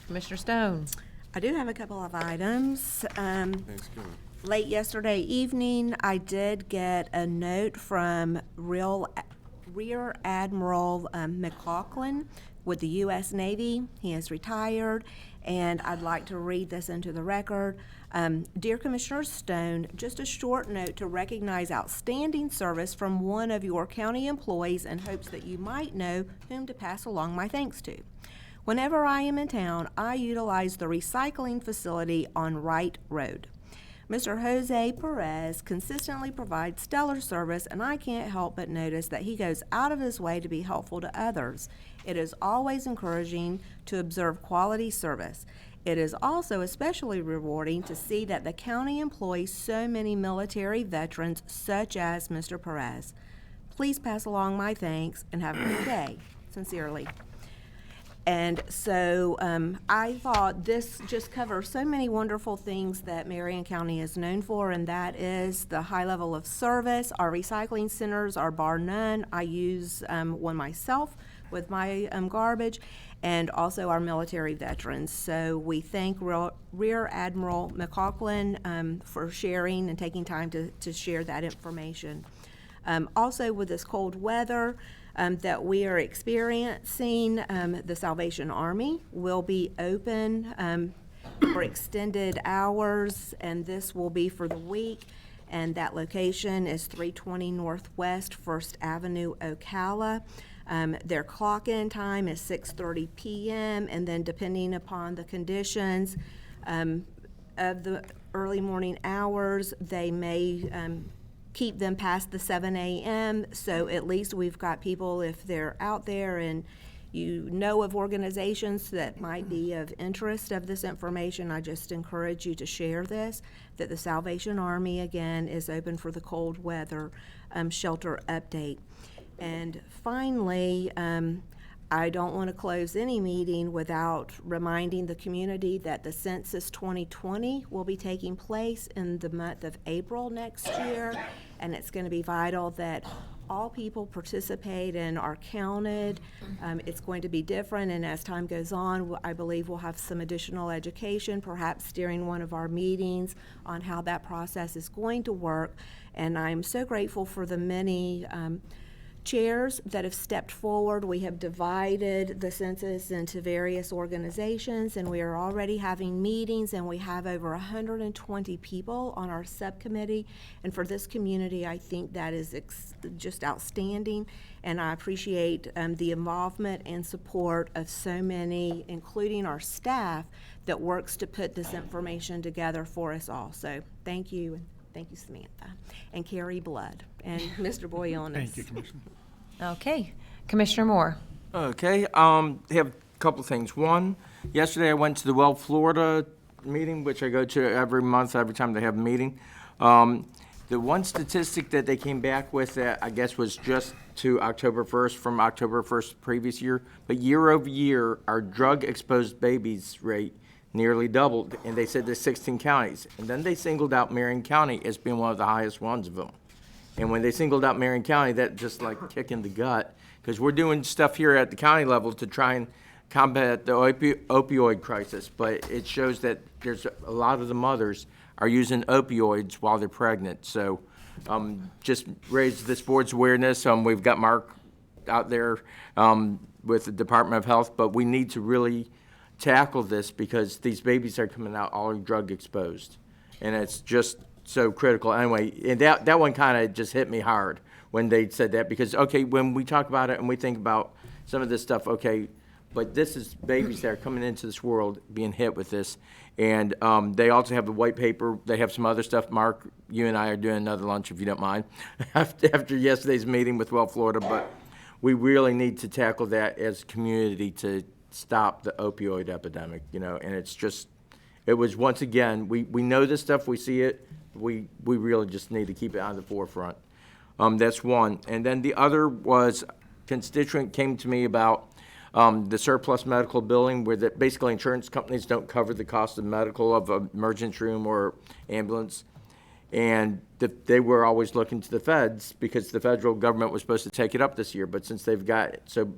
Commissioner Stone. I do have a couple of items. Thanks, good. Late yesterday evening, I did get a note from Rear Admiral McLaughlin with the U.S. Navy. He is retired, and I'd like to read this into the record. Dear Commissioner Stone, just a short note to recognize outstanding service from one of your county employees in hopes that you might know whom to pass along my thanks to. Whenever I am in town, I utilize the recycling facility on Wright Road. Mr. Jose Perez consistently provides stellar service, and I can't help but notice that he goes out of his way to be helpful to others. It is always encouraging to observe quality service. It is also especially rewarding to see that the county employs so many military veterans such as Mr. Perez. Please pass along my thanks and have a good day. Sincerely. And so I thought this just covers so many wonderful things that Marion County is known for, and that is the high level of service. Our recycling centers are bar none. I use one myself with my garbage, and also our military veterans. So we thank Rear Admiral McLaughlin for sharing and taking time to share that information. Also, with this cold weather that we are experiencing, the Salvation Army will be open for extended hours, and this will be for the week. And that location is 320 Northwest First Avenue, Ocala. Their clock-in time is 6:30 p.m., and then depending upon the conditions of the early morning hours, they may keep them past the 7 a.m. So at least we've got people, if they're out there and you know of organizations that might be of interest of this information, I just encourage you to share this, that the Salvation Army, again, is open for the cold weather shelter update. And finally, I don't want to close any meeting without reminding the community that the Census 2020 will be taking place in the month of April next year, and it's going to be vital that all people participate and are counted. It's going to be different, and as time goes on, I believe we'll have some additional education, perhaps during one of our meetings, on how that process is going to work. And I'm so grateful for the many chairs that have stepped forward. We have divided the census into various organizations, and we are already having meetings, and we have over 120 people on our subcommittee. And for this community, I think that is just outstanding, and I appreciate the involvement and support of so many, including our staff, that works to put this information together for us all. So thank you. Thank you, Samantha, and Carrie Blood, and Mr. Boyonis. Thank you, Commissioner. Okay. Commissioner Moore. Okay, I have a couple things. One, yesterday I went to the Well Florida meeting, which I go to every month, every time they have a meeting. The one statistic that they came back with that I guess was just to October 1st from October 1st previous year, but year over year, our drug-exposed babies rate nearly doubled, and they said there's 16 counties. And then they singled out Marion County as being one of the highest ones of them. And when they singled out Marion County, that just like kick in the gut, because we're doing stuff here at the county level to try and combat the opioid crisis, but it shows that there's a lot of the mothers are using opioids while they're pregnant. So just raise this board's awareness. We've got Mark out there with the Department of Health, but we need to really tackle this because these babies are coming out all drug exposed, and it's just so critical. Anyway, and that one kind of just hit me hard when they said that, because okay, when we talk about it and we think about some of this stuff, okay, but this is babies that are coming into this world being hit with this, and they also have the white paper. They have some other stuff. Mark, you and I are doing another lunch if you don't mind after yesterday's meeting with Well Florida, but we really need to tackle that as a community to stop the opioid epidemic, and it's just, it was once again, we know this stuff, we see it, we really just need to keep it on the forefront. That's one. And then the other was, constituent came to me about the surplus medical billing, where basically insurance companies don't cover the cost of medical of an emergency room or ambulance. And they were always looking to the feds because the federal government was supposed to take it up this year. But since they've got so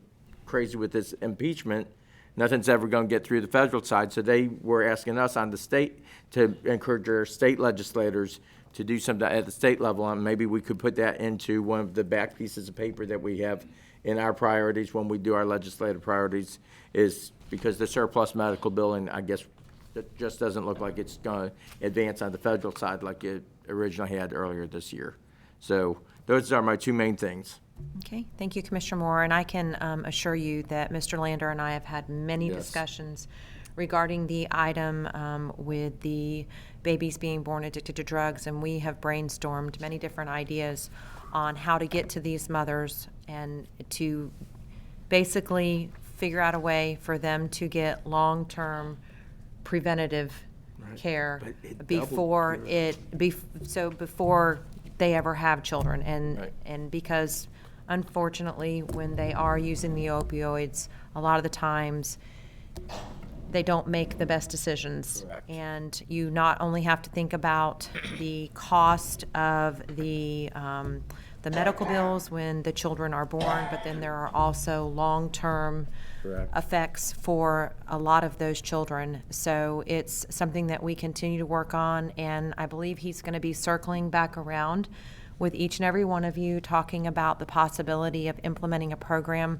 crazy with this impeachment, nothing's ever going to get through the federal side. So they were asking us on the state to encourage our state legislators to do something at the state level, and maybe we could put that into one of the back pieces of paper that we have in our priorities when we do our legislative priorities, is because the surplus medical billing, I guess, it just doesn't look like it's going to advance on the federal side like it originally had earlier this year. So those are my two main things. Okay, thank you, Commissioner Moore, and I can assure you that Mr. Lander and I have had many Yes. discussions regarding the item with the babies being born addicted to drugs, and we have brainstormed many different ideas on how to get to these mothers and to basically figure out a way for them to get long-term preventative care But it before doubled before they ever have children, Right. and because unfortunately when they are using the opioids, a lot of the times they don't make the best decisions. Correct. And you not only have to think about the cost of the medical bills when the children are born, but then there are also long-term Correct. effects for a lot of those children. So it's something that we continue to work on, and I believe he's going to be circling back around with each and every one of you, talking about the possibility of implementing a program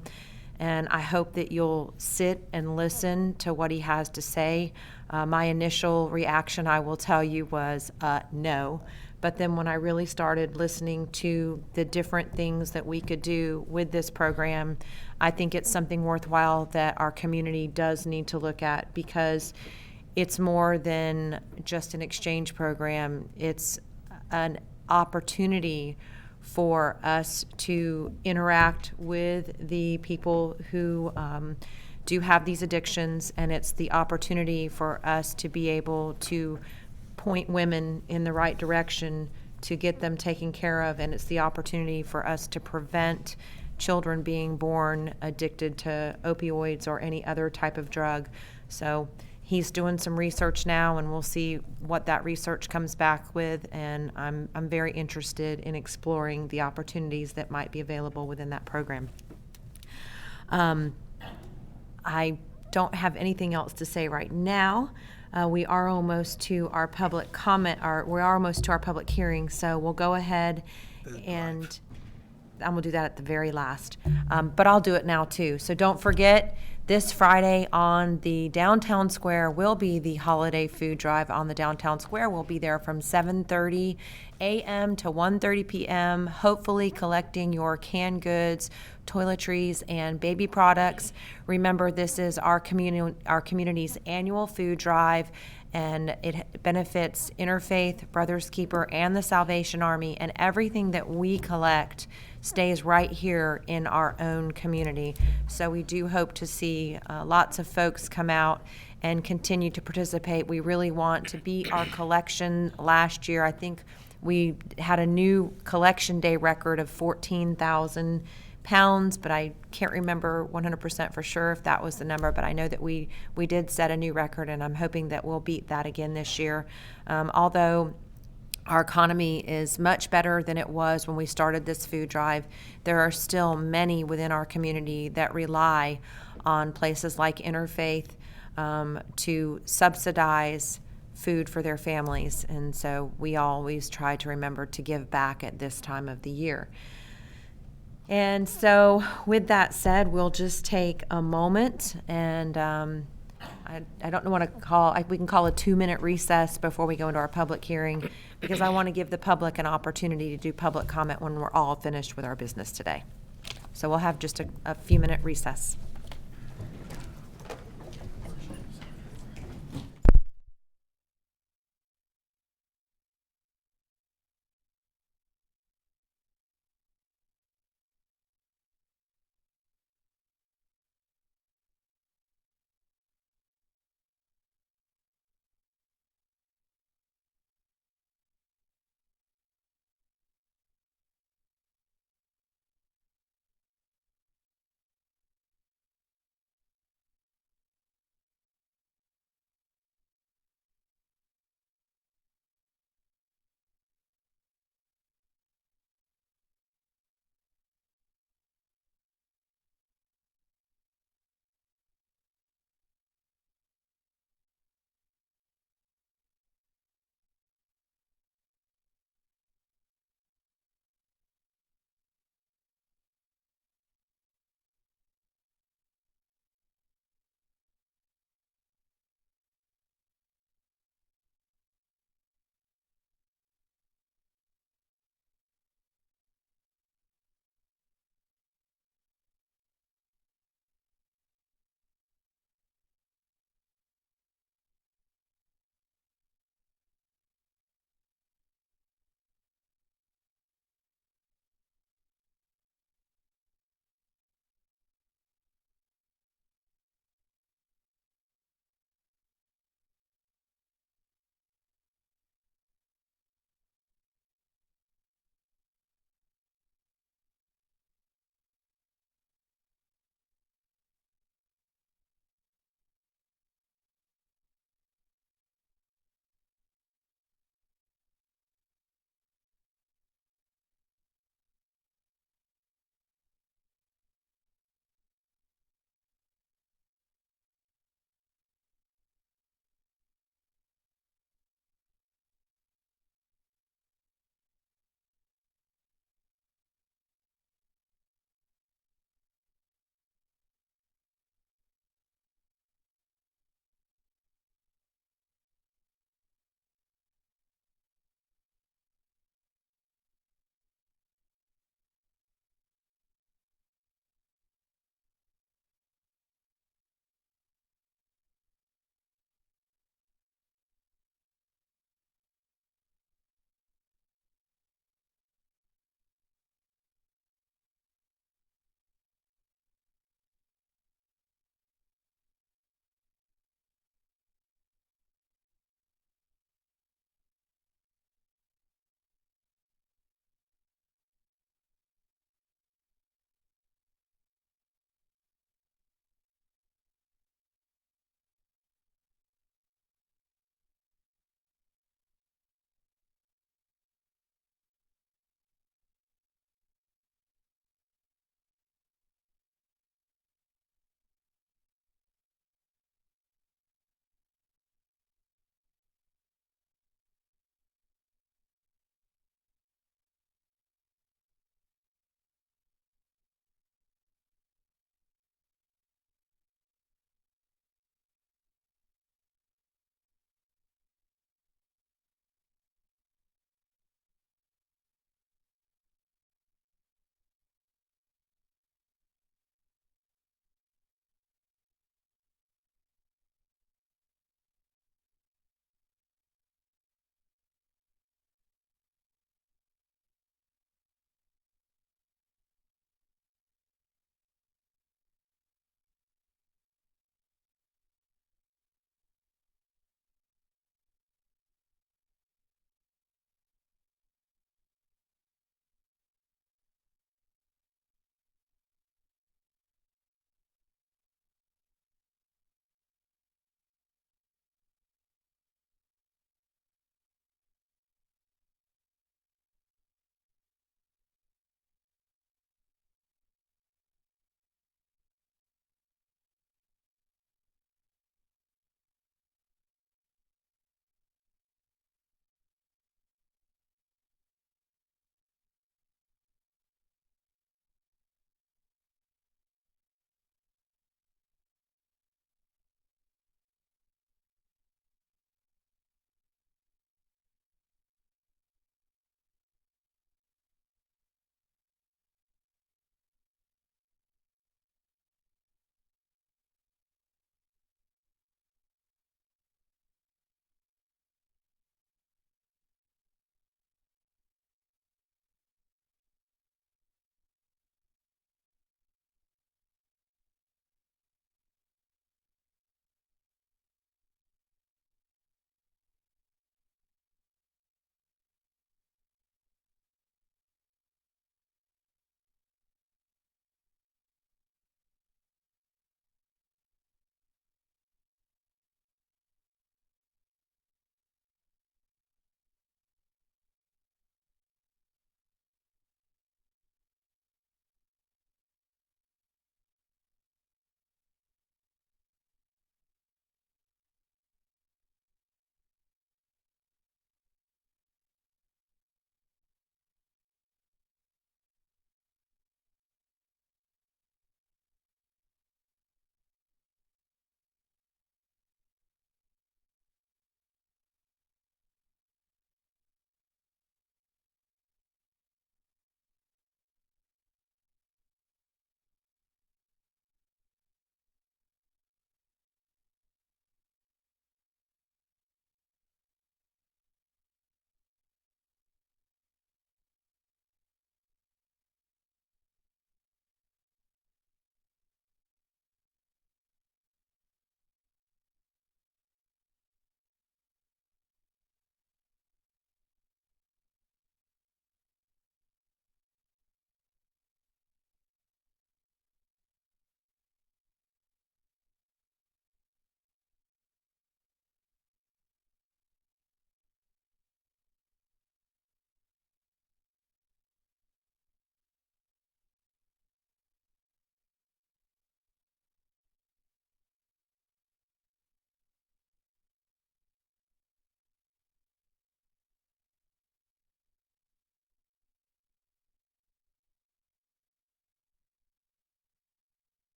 and I hope that you'll sit and listen to what he has to say. My initial reaction, I will tell you, was no. But then when I really started listening to the different things that we could do with this program, I think it's something worthwhile that our community does need to look at, because it's more than just an exchange program. It's an opportunity for us to interact with the people who do have these addictions, and it's the opportunity for us to be able to point women in the right direction to get them taken care of, and it's the opportunity for us to prevent children being born addicted to opioids or any other type of drug. So he's doing some research now, and we'll see what that research comes back with, and I'm very interested in exploring the opportunities that might be available within that program. I don't have anything else to say right now. We are almost to our public comment, we are almost to our public hearing, so we'll go ahead and we'll do that at the very last. But I'll do it now too. So don't forget, this Friday on the downtown square will be the holiday food drive on the downtown square. We'll be there from 7:30 a.m. to 1:30 p.m., hopefully collecting your canned goods, toiletries, and baby products. Remember, this is our community's annual food drive, and it benefits Interfaith, Brothers Keeper, and the Salvation Army, and everything that we collect stays right here in our own community. So we do hope to see lots of folks come out and continue to participate. We really want to beat our collection last year. I think we had a new collection day record of 14,000 pounds, but I can't remember 100% for sure if that was the number, but I know that we did set a new record, and I'm hoping that we'll beat that again this year. Although our economy is much better than it was when we started this food drive, there are still many within our community that rely on places like Interfaith to subsidize food for their families, and so we always try to remember to give back at this time of the year. And so with that said, we'll just take a moment, and I don't know what to call, we can call a 2-minute recess before we go into our public hearing, because I want to give the public an opportunity to do public comment when we're all finished with our business today. So we'll have just a few-minute recess.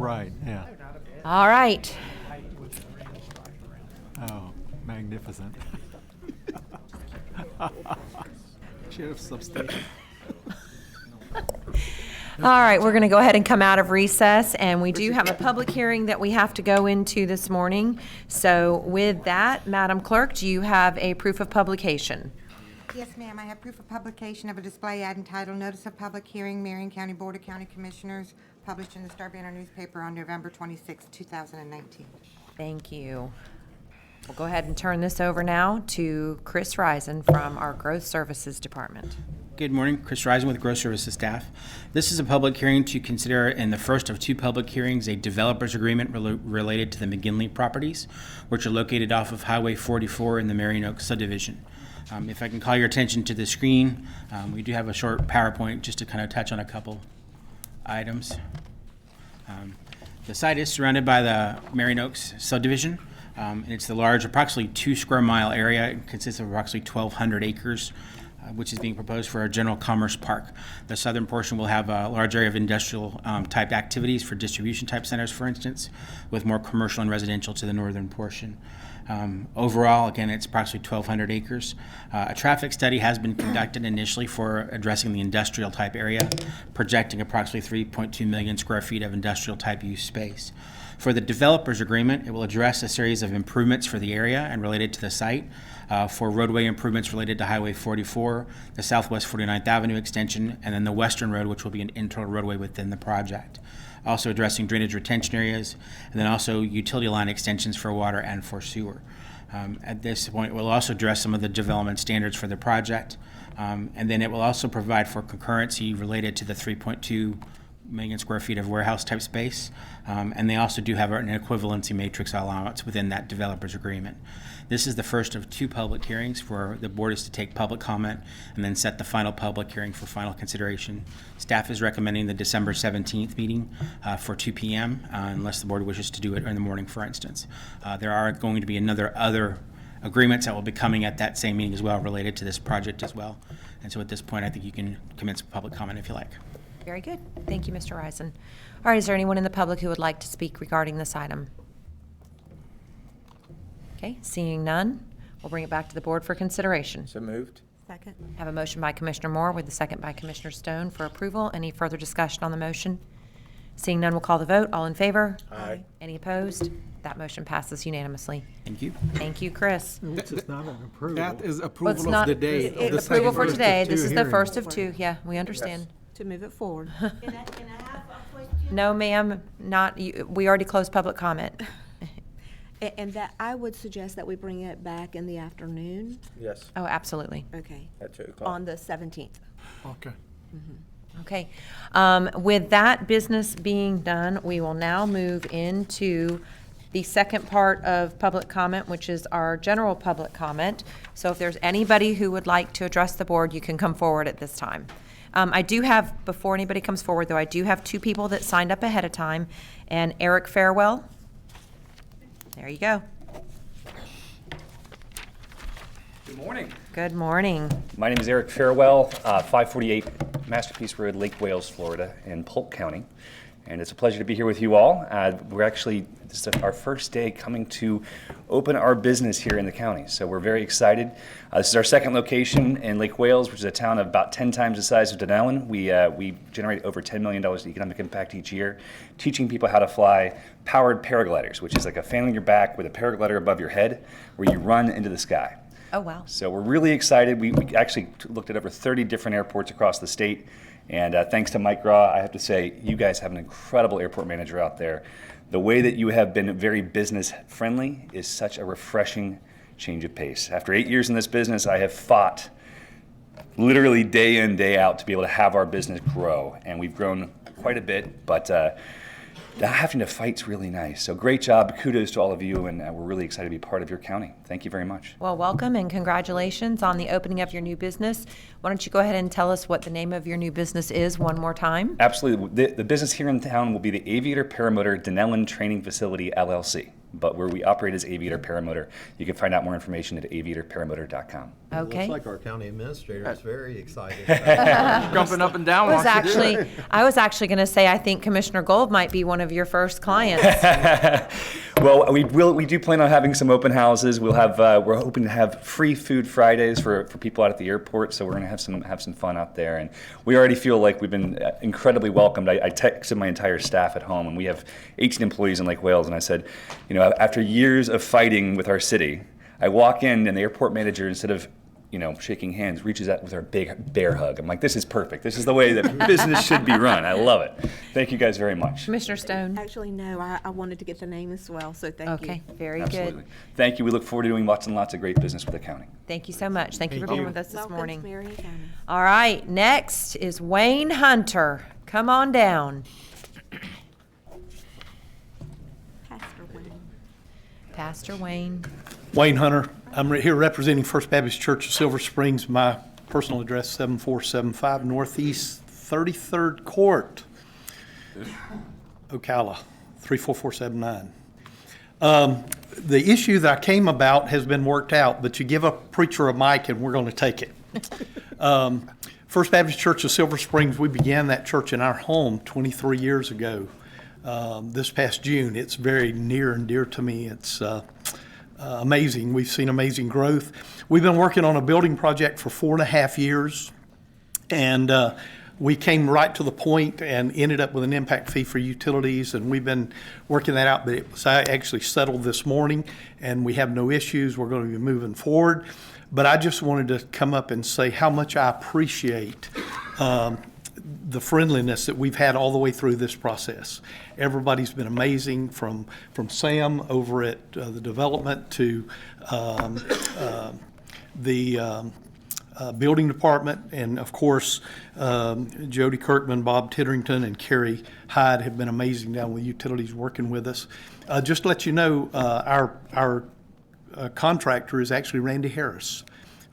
Right, yeah. All right. Oh, magnificent. Sheriff's substation. All right, we're going to go ahead and come out of recess, and we do have a public hearing that we have to go into this morning. So with that, Madam Clerk, do you have a proof of publication? Yes, ma'am. I have proof of publication of a display ad entitled Notice of Public Hearing, Marion County Board of County Commissioners, published in the Star Banner newspaper on November 26, 2019. Thank you. We'll go ahead and turn this over now to Chris Risen from our Growth Services Department. Good morning, Chris Risen with Growth Services staff. This is a public hearing to consider, in the first of two public hearings, a developer's agreement related to the McGinley properties, which are located off of Highway 44 in the Marion Oaks subdivision. If I can call your attention to the screen, we do have a short PowerPoint just to kind of touch on a couple items. The site is surrounded by the Marion Oaks subdivision. And it's the large, approximately 2 square mile area. It consists of approximately 1,200 acres, which is being proposed for a general commerce park. The southern portion will have a large area of industrial type activities for distribution type centers, for instance, with more commercial and residential to the northern portion. Overall, again, it's approximately 1,200 acres. A traffic study has been conducted initially for addressing the industrial type area, projecting approximately 3.2 million square feet of industrial type use space. For the developer's agreement, it will address a series of improvements for the area and related to the site. For roadway improvements related to Highway 44, the Southwest 49th Avenue extension, and then the Western Road, which will be an internal roadway within the project. Also addressing drainage retention areas, and then also utility line extensions for water and for sewer. At this point, we'll also address some of the development standards for the project, and then it will also provide for concurrency related to the 3.2 million square feet of warehouse type space, and they also do have an equivalency matrix allowance within that developer's agreement. This is the first of two public hearings where the board is to take public comment and then set the final public hearing for final consideration. Staff is recommending the December 17th meeting for 2 p.m. Unless the board wishes to do it in the morning, for instance. There are going to be other agreements that will be coming at that same meeting as well related to this project as well. And so at this point, I think you can commence public comment if you like. Very good. Thank you, Mr. Risen. All right, is there anyone in the public who would like to speak regarding this item? Okay, seeing none, we'll bring it back to the board for consideration. So moved. Second. Have a motion by Commissioner Moore with a second by Commissioner Stone for approval. Any further discussion on the motion? Seeing none, we'll call the vote. All in favor? Aye. Any opposed? That motion passes unanimously. Thank you. Thank you, Chris. This is not an approval. That is Well, approval it's of not the day. it- of the approval for second. today. This two is the hearings. first of two. Yeah, we understand. To move it forward. No, ma'am, not, we already closed public comment. And that, I would suggest that we bring it back in the afternoon, Yes, Oh, absolutely. okay, at 2 o'clock. on the 17th. Okay. Okay. With that business being done, we will now move into the second part of public comment, which is our general public comment. So if there's anybody who would like to address the board, you can come forward at this time. I do have, before anybody comes forward, though, I do have two people that signed up ahead of time. And Eric Farewell, there you go. Good morning. Good morning. My name is Eric Farewell, 548 Masterpiece Road, Lake Wales, Florida, in Polk County. And it's a pleasure to be here with you all. This is our first day coming to open our business here in the county. So we're very excited. This is our second location in Lake Wales, which is a town of about 10 times the size of Denellen. We generate over $10 million in economic impact each year, teaching people how to fly powered paragliders, which is like a fan on your back with a paraglider above your head where you run into the sky. Oh, wow. So we're really excited. We actually looked at over 30 different airports across the state. And thanks to Mike Graw, I have to say, you guys have an incredible airport manager out there. The way that you have been very business friendly is such a refreshing change of pace. After 8 years in this business, I have fought literally day in, day out to be able to have our business grow. And we've grown quite a bit, but having to fight's really nice. So great job. Kudos to all of you, and we're really excited to be part of your county. Thank you very much. Well, welcome and congratulations on the opening of your new business. Why don't you go ahead and tell us what the name of your new business is one more time? Absolutely. The business here in town will be the Aviator Paramotor Denellen Training Facility, LLC. but where we operate as Aviator Paramotor. You can find out more information at aviatorparamotor.com. Okay. Looks like our county administrator is very excited. Jumping up and down. I was actually going to say, I think Commissioner Gold might be one of your first clients. Well, we do plan on having some open houses. We'll have we're hoping to have free food Fridays for people out at the airport. So we're going to have some fun out there, and we already feel like we've been incredibly welcomed. I texted my entire staff at home, and we have 18 employees in Lake Wales, and I said, you know, after years of fighting with our city, I walk in and the airport manager, instead of shaking hands, reaches out with our big bear hug. I'm like, this is perfect. This is the way that business should be run. I love it. Thank you guys very much. Commissioner Stone. Actually, no, I wanted to get the name as well, so thank you. Okay, very Absolutely. good. Thank you. We look forward to doing lots and lots of great business with the county. Thank you so much. Thank you for being with us this Welcome to morning. Marion County. All right, next is Wayne Hunter. Come on down. Pastor Wayne. Pastor Wayne. Wayne Hunter. I'm here representing First Baptist Church of Silver Springs. My personal address, 7475 Northeast 33rd Court, Ocala, 34479. The issue that I came about has been worked out, but you give a preacher a mic and we're going to take it. First Baptist Church of Silver Springs, we began that church in our home 23 years ago. This past June, it's very near and dear to me. It's amazing. We've seen amazing growth. We've been working on a building project for 4.5 years, and we came right to the point and ended up with an impact fee for utilities, and we've been working that out, but it was actually settled this morning, and we have no issues. We're going to be moving forward. But I just wanted to come up and say how much I appreciate the friendliness that we've had all the way through this process. Everybody's been amazing, from Sam over at the development to the building department, and of course Jody Kirkman, Bob Titterington, and Carrie Hyde have been amazing down with utilities working with us. Just to let you know, our contractor is actually Randy Harris,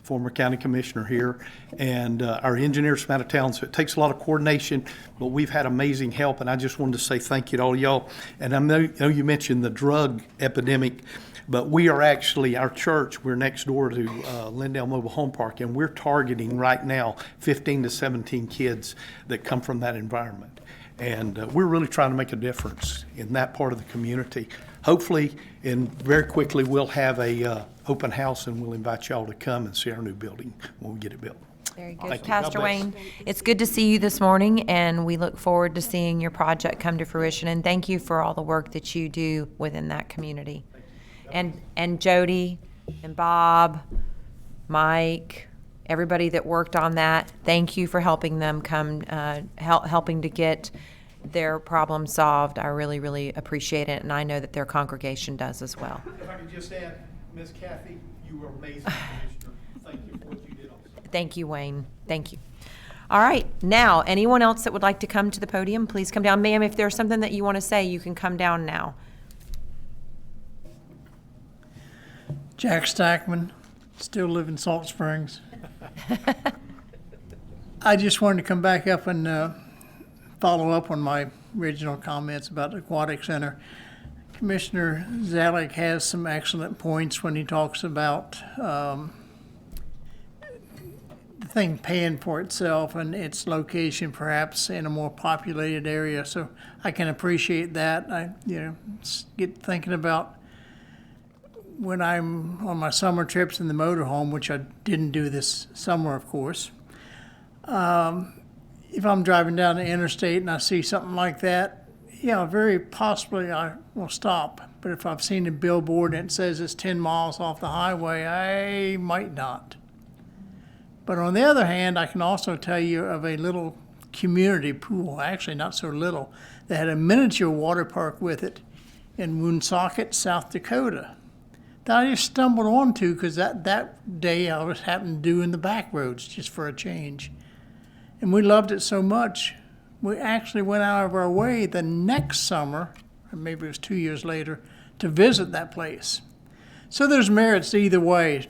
former county commissioner here, and our engineer's from out of town, so it takes a lot of coordination, but we've had amazing help, and I just wanted to say thank you to all y'all. And I know you mentioned the drug epidemic, but we are actually, our church, we're next door to Lindale Mobile Home Park, and we're targeting right now 15 to 17 kids that come from that environment. And we're really trying to make a difference in that part of the community. Hopefully, and very quickly, we'll have a open house, and we'll invite y'all to come and see our new building when we get it built. Very good. Thank you. Pastor God bless. Wayne, it's good to see you this morning, and we look forward to seeing your project come to fruition. And thank you for all the work that you do within that community. And Jody and Bob, Mike, everybody that worked on that, thank you for helping them come, helping to get their problem solved. I really, really appreciate it, and I know that their congregation does as well. If I could just add, Ms. Kathy, you were amazing, Commissioner. Thank you for what you did also. Thank you, Wayne. Thank you. All right, now, anyone else that would like to come to the podium, please come down. Ma'am, if there's something that you want to say, you can come down now. Jack Stackman, still live in Salt Springs. I just wanted to come back up and follow up on my original comments about the Aquatic Center. Commissioner Zalek has some excellent points when he talks about the thing paying for itself and its location perhaps in a more populated area. So I can appreciate that. I get thinking about when I'm on my summer trips in the motorhome, which I didn't do this summer, of course. If I'm driving down the interstate and I see something like that, very possibly I will stop. But if I've seen a billboard and it says it's 10 miles off the highway, I might not. But on the other hand, I can also tell you of a little community pool, actually not so little, that had a miniature water park with it in Woonsocket, South Dakota, that I just stumbled onto because that day I was happened to do in the back roads just for a change. And we loved it so much, we actually went out of our way the next summer, or maybe it was 2 years later, to visit that place. So there's merits either way,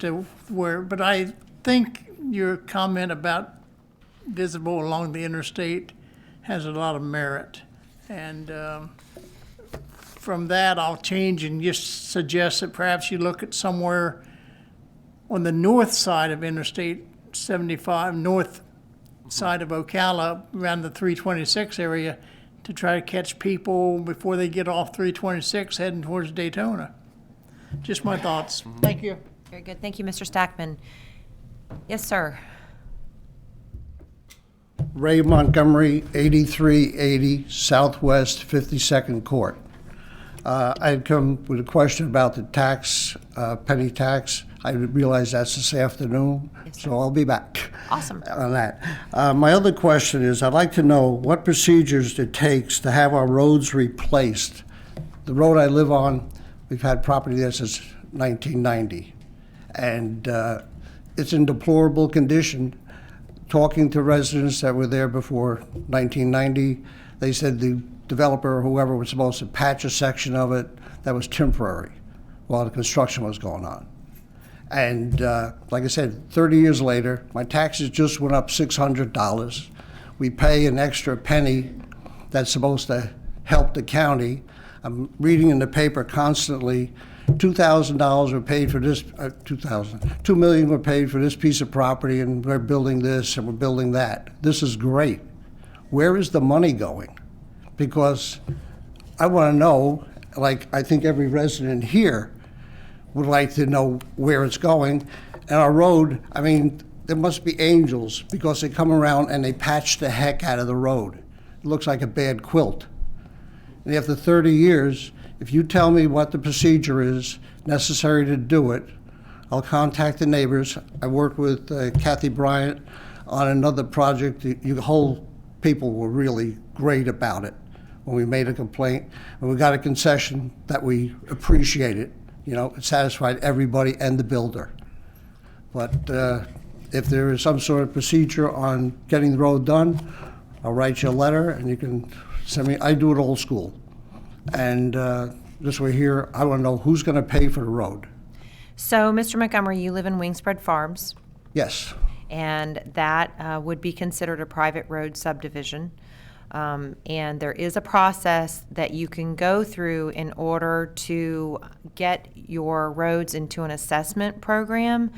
but I think your comment about visible along the interstate has a lot of merit. And from that, I'll change and just suggest that perhaps you look at somewhere on the north side of Interstate 75, north side of Ocala, around the 326 area, to try to catch people before they get off 326 heading towards Daytona. Just my thoughts. Thank you. Very good. Thank you, Mr. Stackman. Yes, sir. Ray Montgomery, 8380 Southwest 52nd Court. I had come with a question about the tax, penny tax. I realize that's this afternoon, so I'll be back. Awesome. On that. My other question is, I'd like to know what procedures it takes to have our roads replaced. The road I live on, we've had property there since 1990, and it's in deplorable condition. Talking to residents that were there before 1990, they said the developer or whoever was supposed to patch a section of it that was temporary while the construction was going on. And like I said, 30 years later, my taxes just went up $600. We pay an extra penny that's supposed to help the county. I'm reading in the paper constantly, $2,000 were paid for this, $2 million were paid for this piece of property, and we're building this and we're building that. This is great. Where is the money going? Because I want to know, like I think every resident here would like to know where it's going. And our road, I mean, there must be angels, because they come around and they patch the heck out of the road. It looks like a bad quilt. And after 30 years, if you tell me what the procedure is necessary to do it, I'll contact the neighbors. I worked with Kathy Bryant on another project. The whole people were really great about it when we made a complaint. And we got a concession that we appreciated. You know, it satisfied everybody and the builder. But if there is some sort of procedure on getting the road done, I'll write you a letter and you can send me. I do it old school. And this way here, I want to know who's going to pay for the road. So, Mr. Montgomery, you live in Wingspread Farms, Yes. and that would be considered a private road subdivision. And there is a process that you can go through in order to get your roads into an assessment program,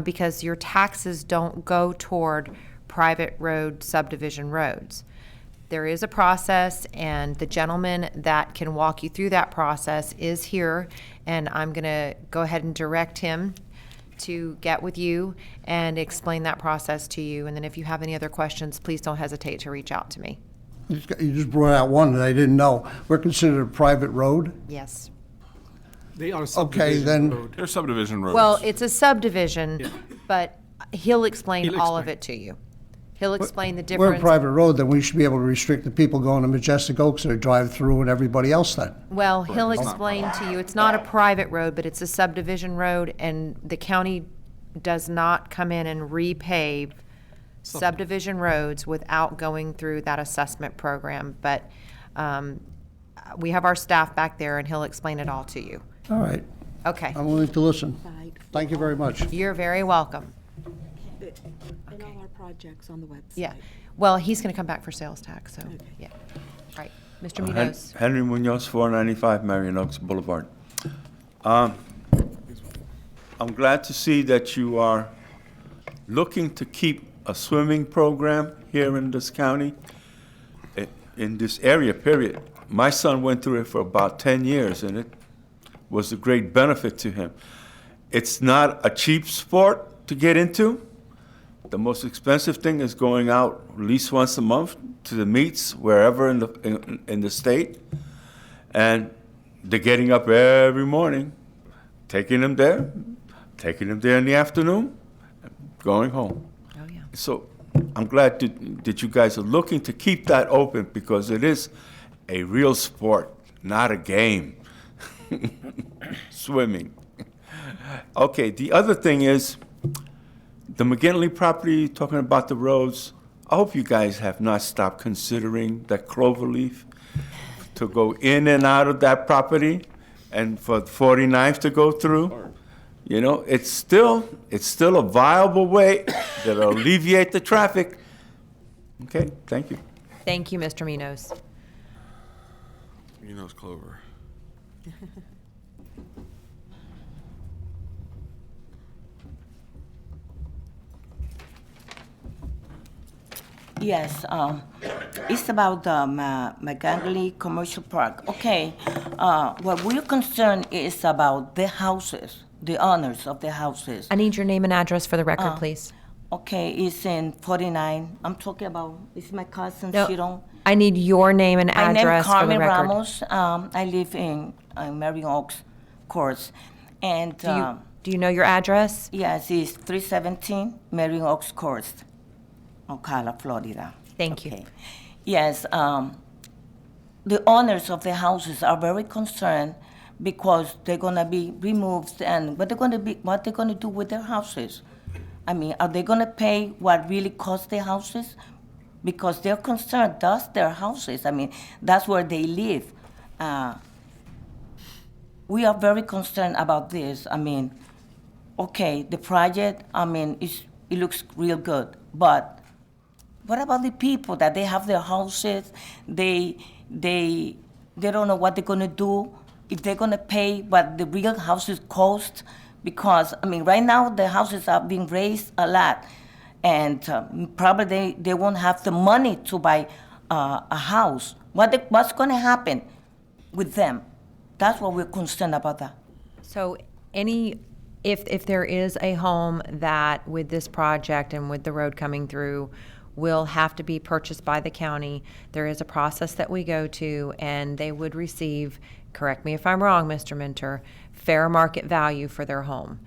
because your taxes don't go toward private road subdivision roads. There is a process, and the gentleman that can walk you through that process is here, and I'm going to go ahead and direct him to get with you and explain that process to you. And then if you have any other questions, please don't hesitate to reach out to me. You just brought out one that I didn't know. We're considered a private road? Yes. They are Okay, subdivision then. road. They're subdivision roads. Well, it's a subdivision, but he'll explain He'll all of explain. it to you. He'll explain the We're a difference. private road, then we should be able to restrict the people going to Majestic Oaks that drive through and everybody else then. Well, he'll explain to you, it's not a private road, but it's a subdivision road, and the county does not come in and repave subdivision roads without going through that assessment program. But we have our staff back there, and he'll explain it all to you. All right. Okay. I'm willing to listen. Thank you very much. You're very welcome. And all our projects on the website. Yeah. Well, he's going to come back for sales tax, so, yeah. All right. Mr. Munoz. Henry Munoz, 495 Marion Oaks Boulevard. I'm glad to see that you are looking to keep a swimming program here in this county, in this area, period. My son went through it for about 10 years, and it was a great benefit to him. It's not a cheap sport to get into. The most expensive thing is going out at least once a month to the meets wherever in the state, and they're getting up every morning, taking them there in the afternoon, and going home. Oh, yeah. So I'm glad that you guys are looking to keep that open, because it is a real sport, not a game. Swimming. Okay, the other thing is, the McGinley property, talking about the roads, I hope you guys have not stopped considering that cloverleaf to go in and out of that property, and for 49th to go through. You know, it's still a viable way that'll alleviate the traffic. Okay, thank you. Thank you, Mr. Munoz. Munoz Clover. Yes, it's about the McGangley Commercial Park. Okay, what we're concerned is about the houses, the owners of the houses. I need your name and address for the record, please. Okay, it's in 49. I'm talking about, it's my cousin, No, she don't. I need your name and My name address for the Carmen record. Ramos. I live in Marion Oaks Courts. And Do you know your address? yes, it's 317 Marion Oaks Courts, Ocala, Florida. Thank you. Okay. Yes, the owners of the houses are very concerned because they're gonna be removed, and what they're gonna do with their houses. I mean, are they gonna pay what really cost their houses? Because they're concerned, that's their houses. I mean, that's where they live. We are very concerned about this. I mean, okay, the project, I mean, it looks real good, but what about the people that they have their houses? They don't know what they're gonna do, if they're gonna pay what the real houses cost, because, I mean, right now, the houses are being raised a lot, and probably they won't have the money to buy a house. What's gonna happen with them? That's what we're concerned about that. So if there is a home that with this project and with the road coming through will have to be purchased by the county, there is a process that we go to, and they would receive, correct me if I'm wrong, Mr. Mentor, fair market value for their home.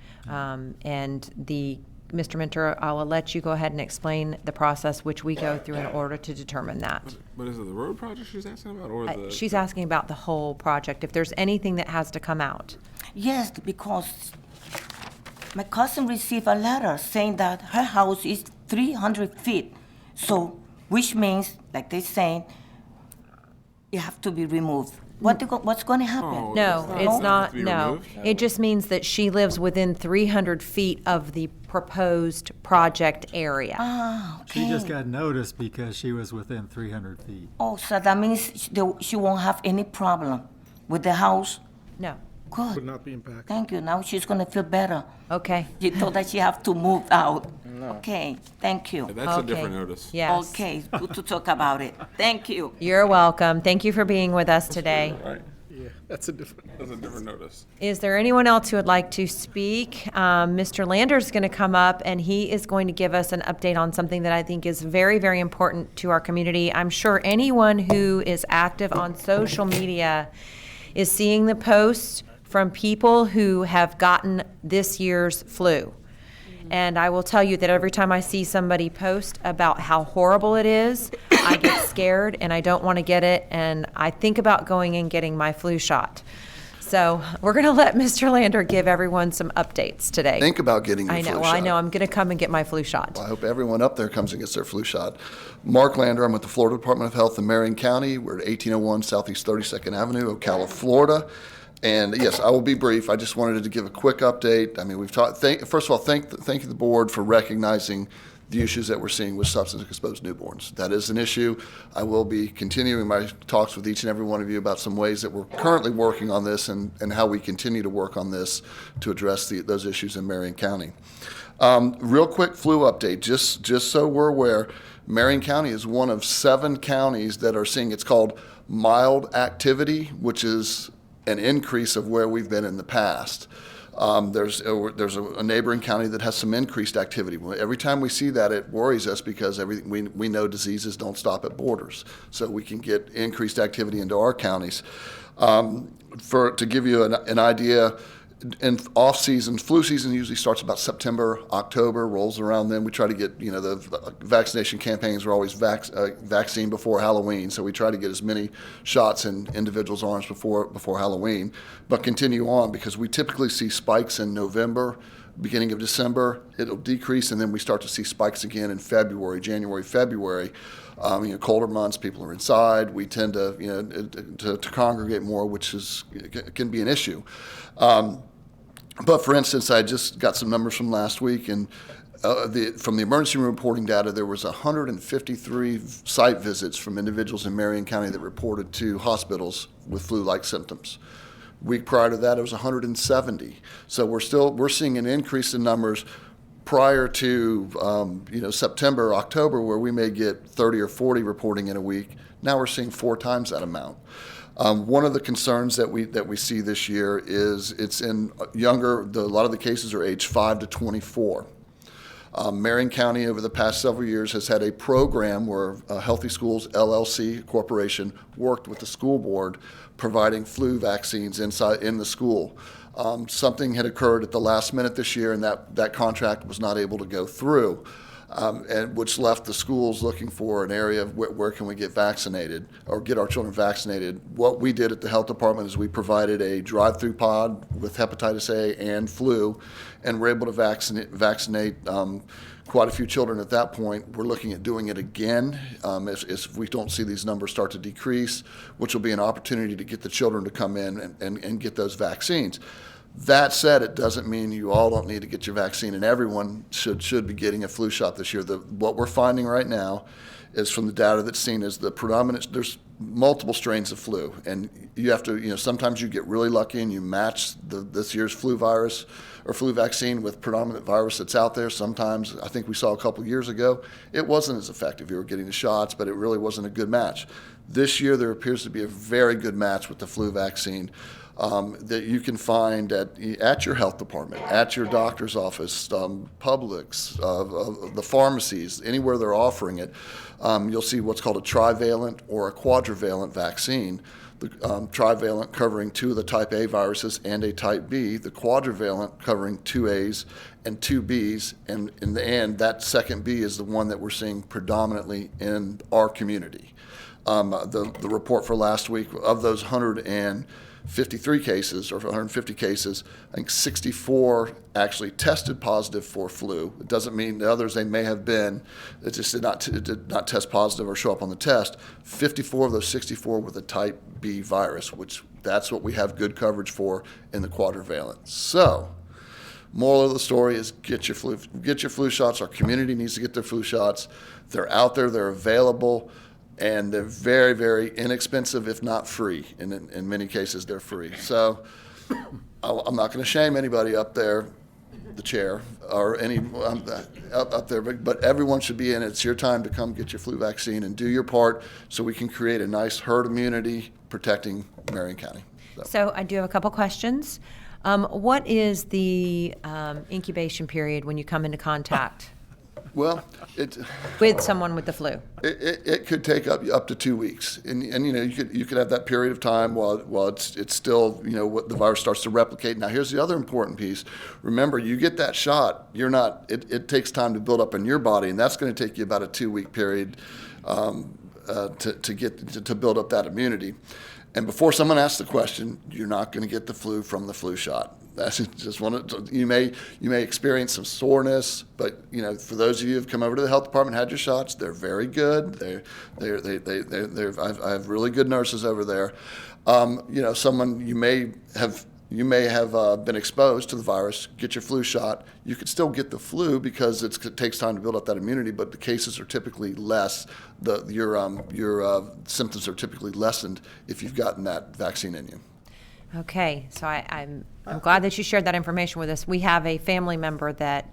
Mr. Mentor, I'll let you go ahead and explain the process which we go through in order to determine that. But is it the road project she's asking about, or She's asking about the whole project, if there's anything that has to come out. Yes, because my cousin received a letter saying that her house is 300 feet. So, which means, like they're saying, you have to be removed. What's going to happen? No, it's not, no. It just means that she lives within 300 feet of the proposed project area. Ah, okay. She just got noticed because she was within 300 feet. Oh, so that means she won't have any problem with the house? No. Good. Would not be impacted. Thank you. Now she's going to feel better. Okay. You thought that she have to move out. Okay, thank you. That's a different notice. Yes. Okay, good to talk about it. Thank you. You're welcome. Thank you for being with us today. Right. Yeah, that's a different notice. Is there anyone else who would like to speak? Mr. Lander's going to come up, and he is going to give us an update on something that I think is very, very important to our community. I'm sure anyone who is active on social media is seeing the posts from people who have gotten this year's flu. And I will tell you that every time I see somebody post about how horrible it is, I get scared and I don't want to get it, and I think about going and getting my flu shot. So we're going to let Mr. Lander give everyone some updates today. Think about getting your I know. flu Well, shot. I know. I'm going to come and get my flu shot. Well, I hope everyone up there comes and gets their flu shot. Mark Lander, I'm with the Florida Department of Health in Marion County. We're at 1801 Southeast 32nd Avenue, Ocala, Florida. And yes, I will be brief. I just wanted to give a quick update. I mean, we've talked. First of all, thank you the board for recognizing the issues that we're seeing with substance-exposed newborns. That is an issue. I will be continuing my talks with each and every one of you about some ways that we're currently working on this and how we continue to work on this to address those issues in Marion County. Real quick flu update, just so we're aware, Marion County is one of 7 counties that are seeing, it's called mild activity, which is an increase of where we've been in the past. There's a neighboring county that has some increased activity. Every time we see that, it worries us because we know diseases don't stop at borders. So we can get increased activity into our counties. To give you an idea, in off-season, flu season usually starts about September, October, rolls around then. We try to get, the vaccination campaigns are always vaccine before Halloween, so we try to get as many shots in individuals' arms before Halloween, but continue on because we typically see spikes in November, beginning of December. It'll decrease, and then we start to see spikes again in February, January, February. Colder months, people are inside. We tend to congregate more, which can be an issue. But for instance, I just got some numbers from last week, and from the emergency room reporting data, there was 153 site visits from individuals in Marion County that reported to hospitals with flu-like symptoms. Week prior to that, it was 170. So we're seeing an increase in numbers prior to September, October, where we may get 30 or 40 reporting in a week. Now we're seeing 4 times that amount. One of the concerns that we see this year is it's in younger. A lot of the cases are age 5 to 24. Marion County over the past several years has had a program where Healthy Schools LLC Corporation worked with the school board providing flu vaccines inside in the school. Something had occurred at the last minute this year, and that contract was not able to go through. And which left the schools looking for an area of where can we get vaccinated or get our children vaccinated. What we did at the health department is we provided a drive-through pod with hepatitis A and flu, and we're able to vaccinate quite a few children at that point. We're looking at doing it again if we don't see these numbers start to decrease, which will be an opportunity to get the children to come in and get those vaccines. That said, it doesn't mean you all don't need to get your vaccine, and everyone should be getting a flu shot this year. What we're finding right now is from the data that's seen is the predominant, there's multiple strains of flu, and you have to, sometimes you get really lucky and you match this year's flu virus or flu vaccine with predominant virus that's out there. Sometimes, I think we saw a couple years ago, it wasn't as effective. You were getting the shots, but it really wasn't a good match. This year, there appears to be a very good match with the flu vaccine. That you can find at your health department, at your doctor's office, Publix, the pharmacies, anywhere they're offering it. You'll see what's called a trivalent or a quadrivalent vaccine. The trivalent covering 2 of the type A viruses and a type B, the quadrivalent covering 2 A's and 2 B's, and in the end, that second B is the one that we're seeing predominantly in our community. The report for last week, of those 153 cases or 150 cases, I think 64 actually tested positive for flu. It doesn't mean the others they may have been, it just did not test positive or show up on the test. 54 of those 64 were the type B virus, which that's what we have good coverage for in the quadrivalent. So, moral of the story is get your flu shots. Our community needs to get their flu shots. They're out there, they're available. And they're very, very inexpensive, if not free. And in many cases, they're free. So I'm not going to shame anybody up there, the chair, or any up there, but everyone should be in it. It's your time to come get your flu vaccine and do your part so we can create a nice herd immunity protecting Marion County. So I do have a couple questions. What is the incubation period when you come into contact? Well, with someone with the flu, it could take up to 2 weeks, and you could have that period of time while it's still what the virus starts to replicate. Now, here's the other important piece. Remember, you get that shot, it takes time to build up in your body, and that's going to take you about a 2-week period to build up that immunity. And before someone asks the question, you're not going to get the flu from the flu shot. That's just you may experience some soreness, but for those of you who've come over to the health department, had your shots, they're very good. I have really good nurses over there. Someone you may have been exposed to the virus, get your flu shot. You could still get the flu because it takes time to build up that immunity, but the cases are typically less. Your symptoms are typically lessened if you've gotten that vaccine in you. Okay, so I'm glad that you shared that information with us. We have a family member that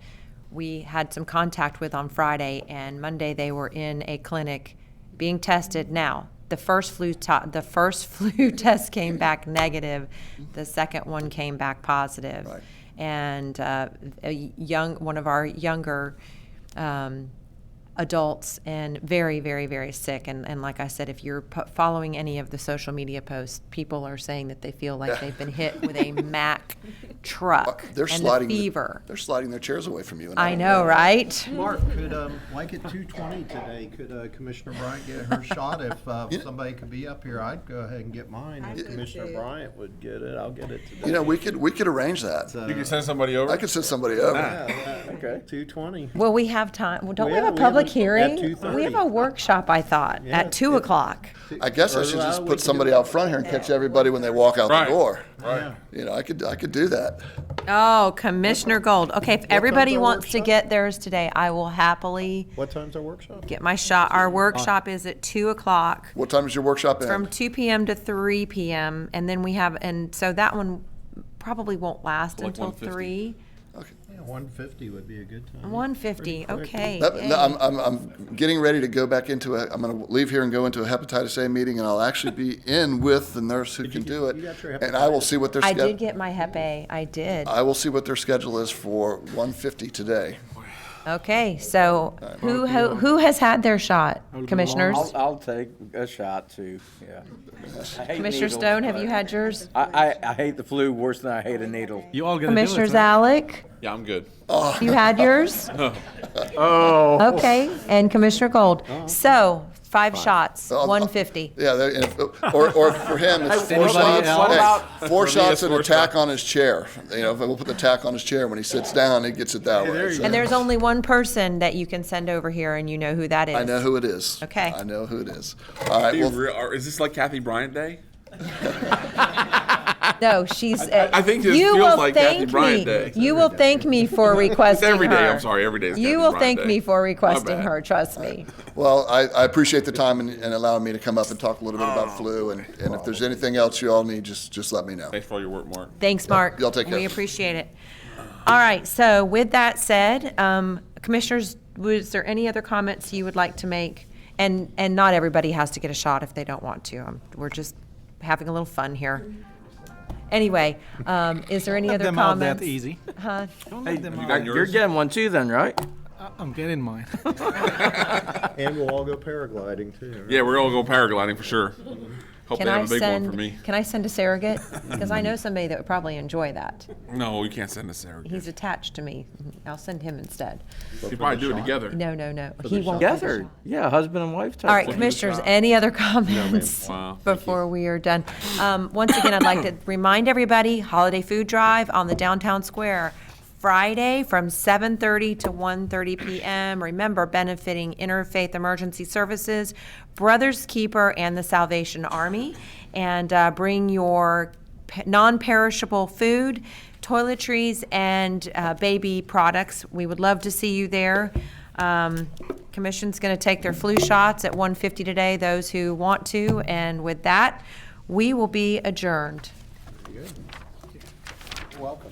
we had some contact with on Friday, and Monday they were in a clinic being tested. Now, the first flu test came back negative. The second one came back positive. Right. And one of our younger adults, and very, very, very sick. And like I said, if you're following any of the social media posts, people are saying that they feel like they've been hit with a Mack truck They're and sliding. the fever. They're sliding their chairs away from you. And I know, right? Mark, could, like at 2:20 today, could Commissioner Bryant get her shot? If somebody could be up here, I'd go ahead and get mine. If Commissioner Bryant would get it, I'll get it today. We could arrange that. You can send somebody over? I could send somebody over. Okay. 2:20. Will we have time? Well, don't we Yeah, have a we have public at hearing? 2:30. We have a workshop, I thought, at 2 o'clock. I guess I should just put somebody out front here and catch everybody when they walk out the door. Right. I could do that. Oh, Commissioner Gold. Okay, if everybody wants to get theirs today, I will happily What time's our workshop? get my shot. Our workshop is at 2 o'clock. What time is your workshop From end? 2 p.m. to 3 p.m. And then we have, and so that one probably won't last Like until 1:50. 3. Yeah, 150 would be a good time. 1:50, okay. No, yay. I'm getting ready to go back into I'm going to leave here and go into a hepatitis A meeting, and I'll actually be in with the nurse who can do it. And I will see what their I schedule. did get my Hep A. I did. I will see what their schedule is for 1:50 today. Okay, so who has had their shot? Commissioners? I'll take a shot too, yeah. I hate Commissioner needles, Stone, have but you had yours? I hate the flu worse than I hate a needle. You all gonna Commissioner Zalek, Yeah, I'm good. you had yours? Oh. Okay, and Commissioner Gold. So, 5 shots, Oh, 150. Yeah, or for him, it's 4 Anybody shots. else? What about- Hey, 4 shots and a 4 tack on his chair. You know, we'll put the tack on his chair when he sits down. He gets it that way. So And there's only one person that you can send over here, and you know who that is. I know who it is. Okay. I know who it is. All right. Well, Is this like Kathy Bryant Day? No, she's. I think this you feels will like Kathy thank Bryant me. Day. You will thank me for requesting It's every day. her. I'm sorry, every day is You Kathy will Bryant thank Day. me for requesting bad. her. Trust me. well, I appreciate the time and allowing me to come up and talk a little bit about flu. And if there's anything else you all need, just let me know. Thanks for all your work, Mark. Thanks, Mark. Y'all take care. We appreciate it. All right. So with that said, commissioners, was there any other comments you would like to make? And not everybody has to get a shot if they don't want to. We're just having a little fun here. Anyway, is there any Let other them out comments? that easy. Huh? Don't let them out. got You're yours? getting one too then, right? I'm getting mine. And we'll all go paragliding too. right? Yeah, we're gonna go paragliding for sure. Hope Can they I have a big one for send? me. Can I send a surrogate? Because I know somebody that would probably enjoy that. No, you can't send us there. He's attached to me. I'll send him instead. We could probably do it together. No. He won't. get a Together, shot. yeah, husband and wife type. All right, thing. commissioners, any other comments Wow, before we are done? Once again, I'd like to remind everybody, holiday food drive on the downtown square, Friday from 7:30 to 1:30 p.m. Remember, benefiting Interfaith Emergency Services, Brothers Keeper, and the Salvation Army. And bring your non-perishable food, toiletries, and baby products. We would love to see you there. Commission's going to take their flu shots at 1:50 today, those who want to. And with that, we will be adjourned. Welcome.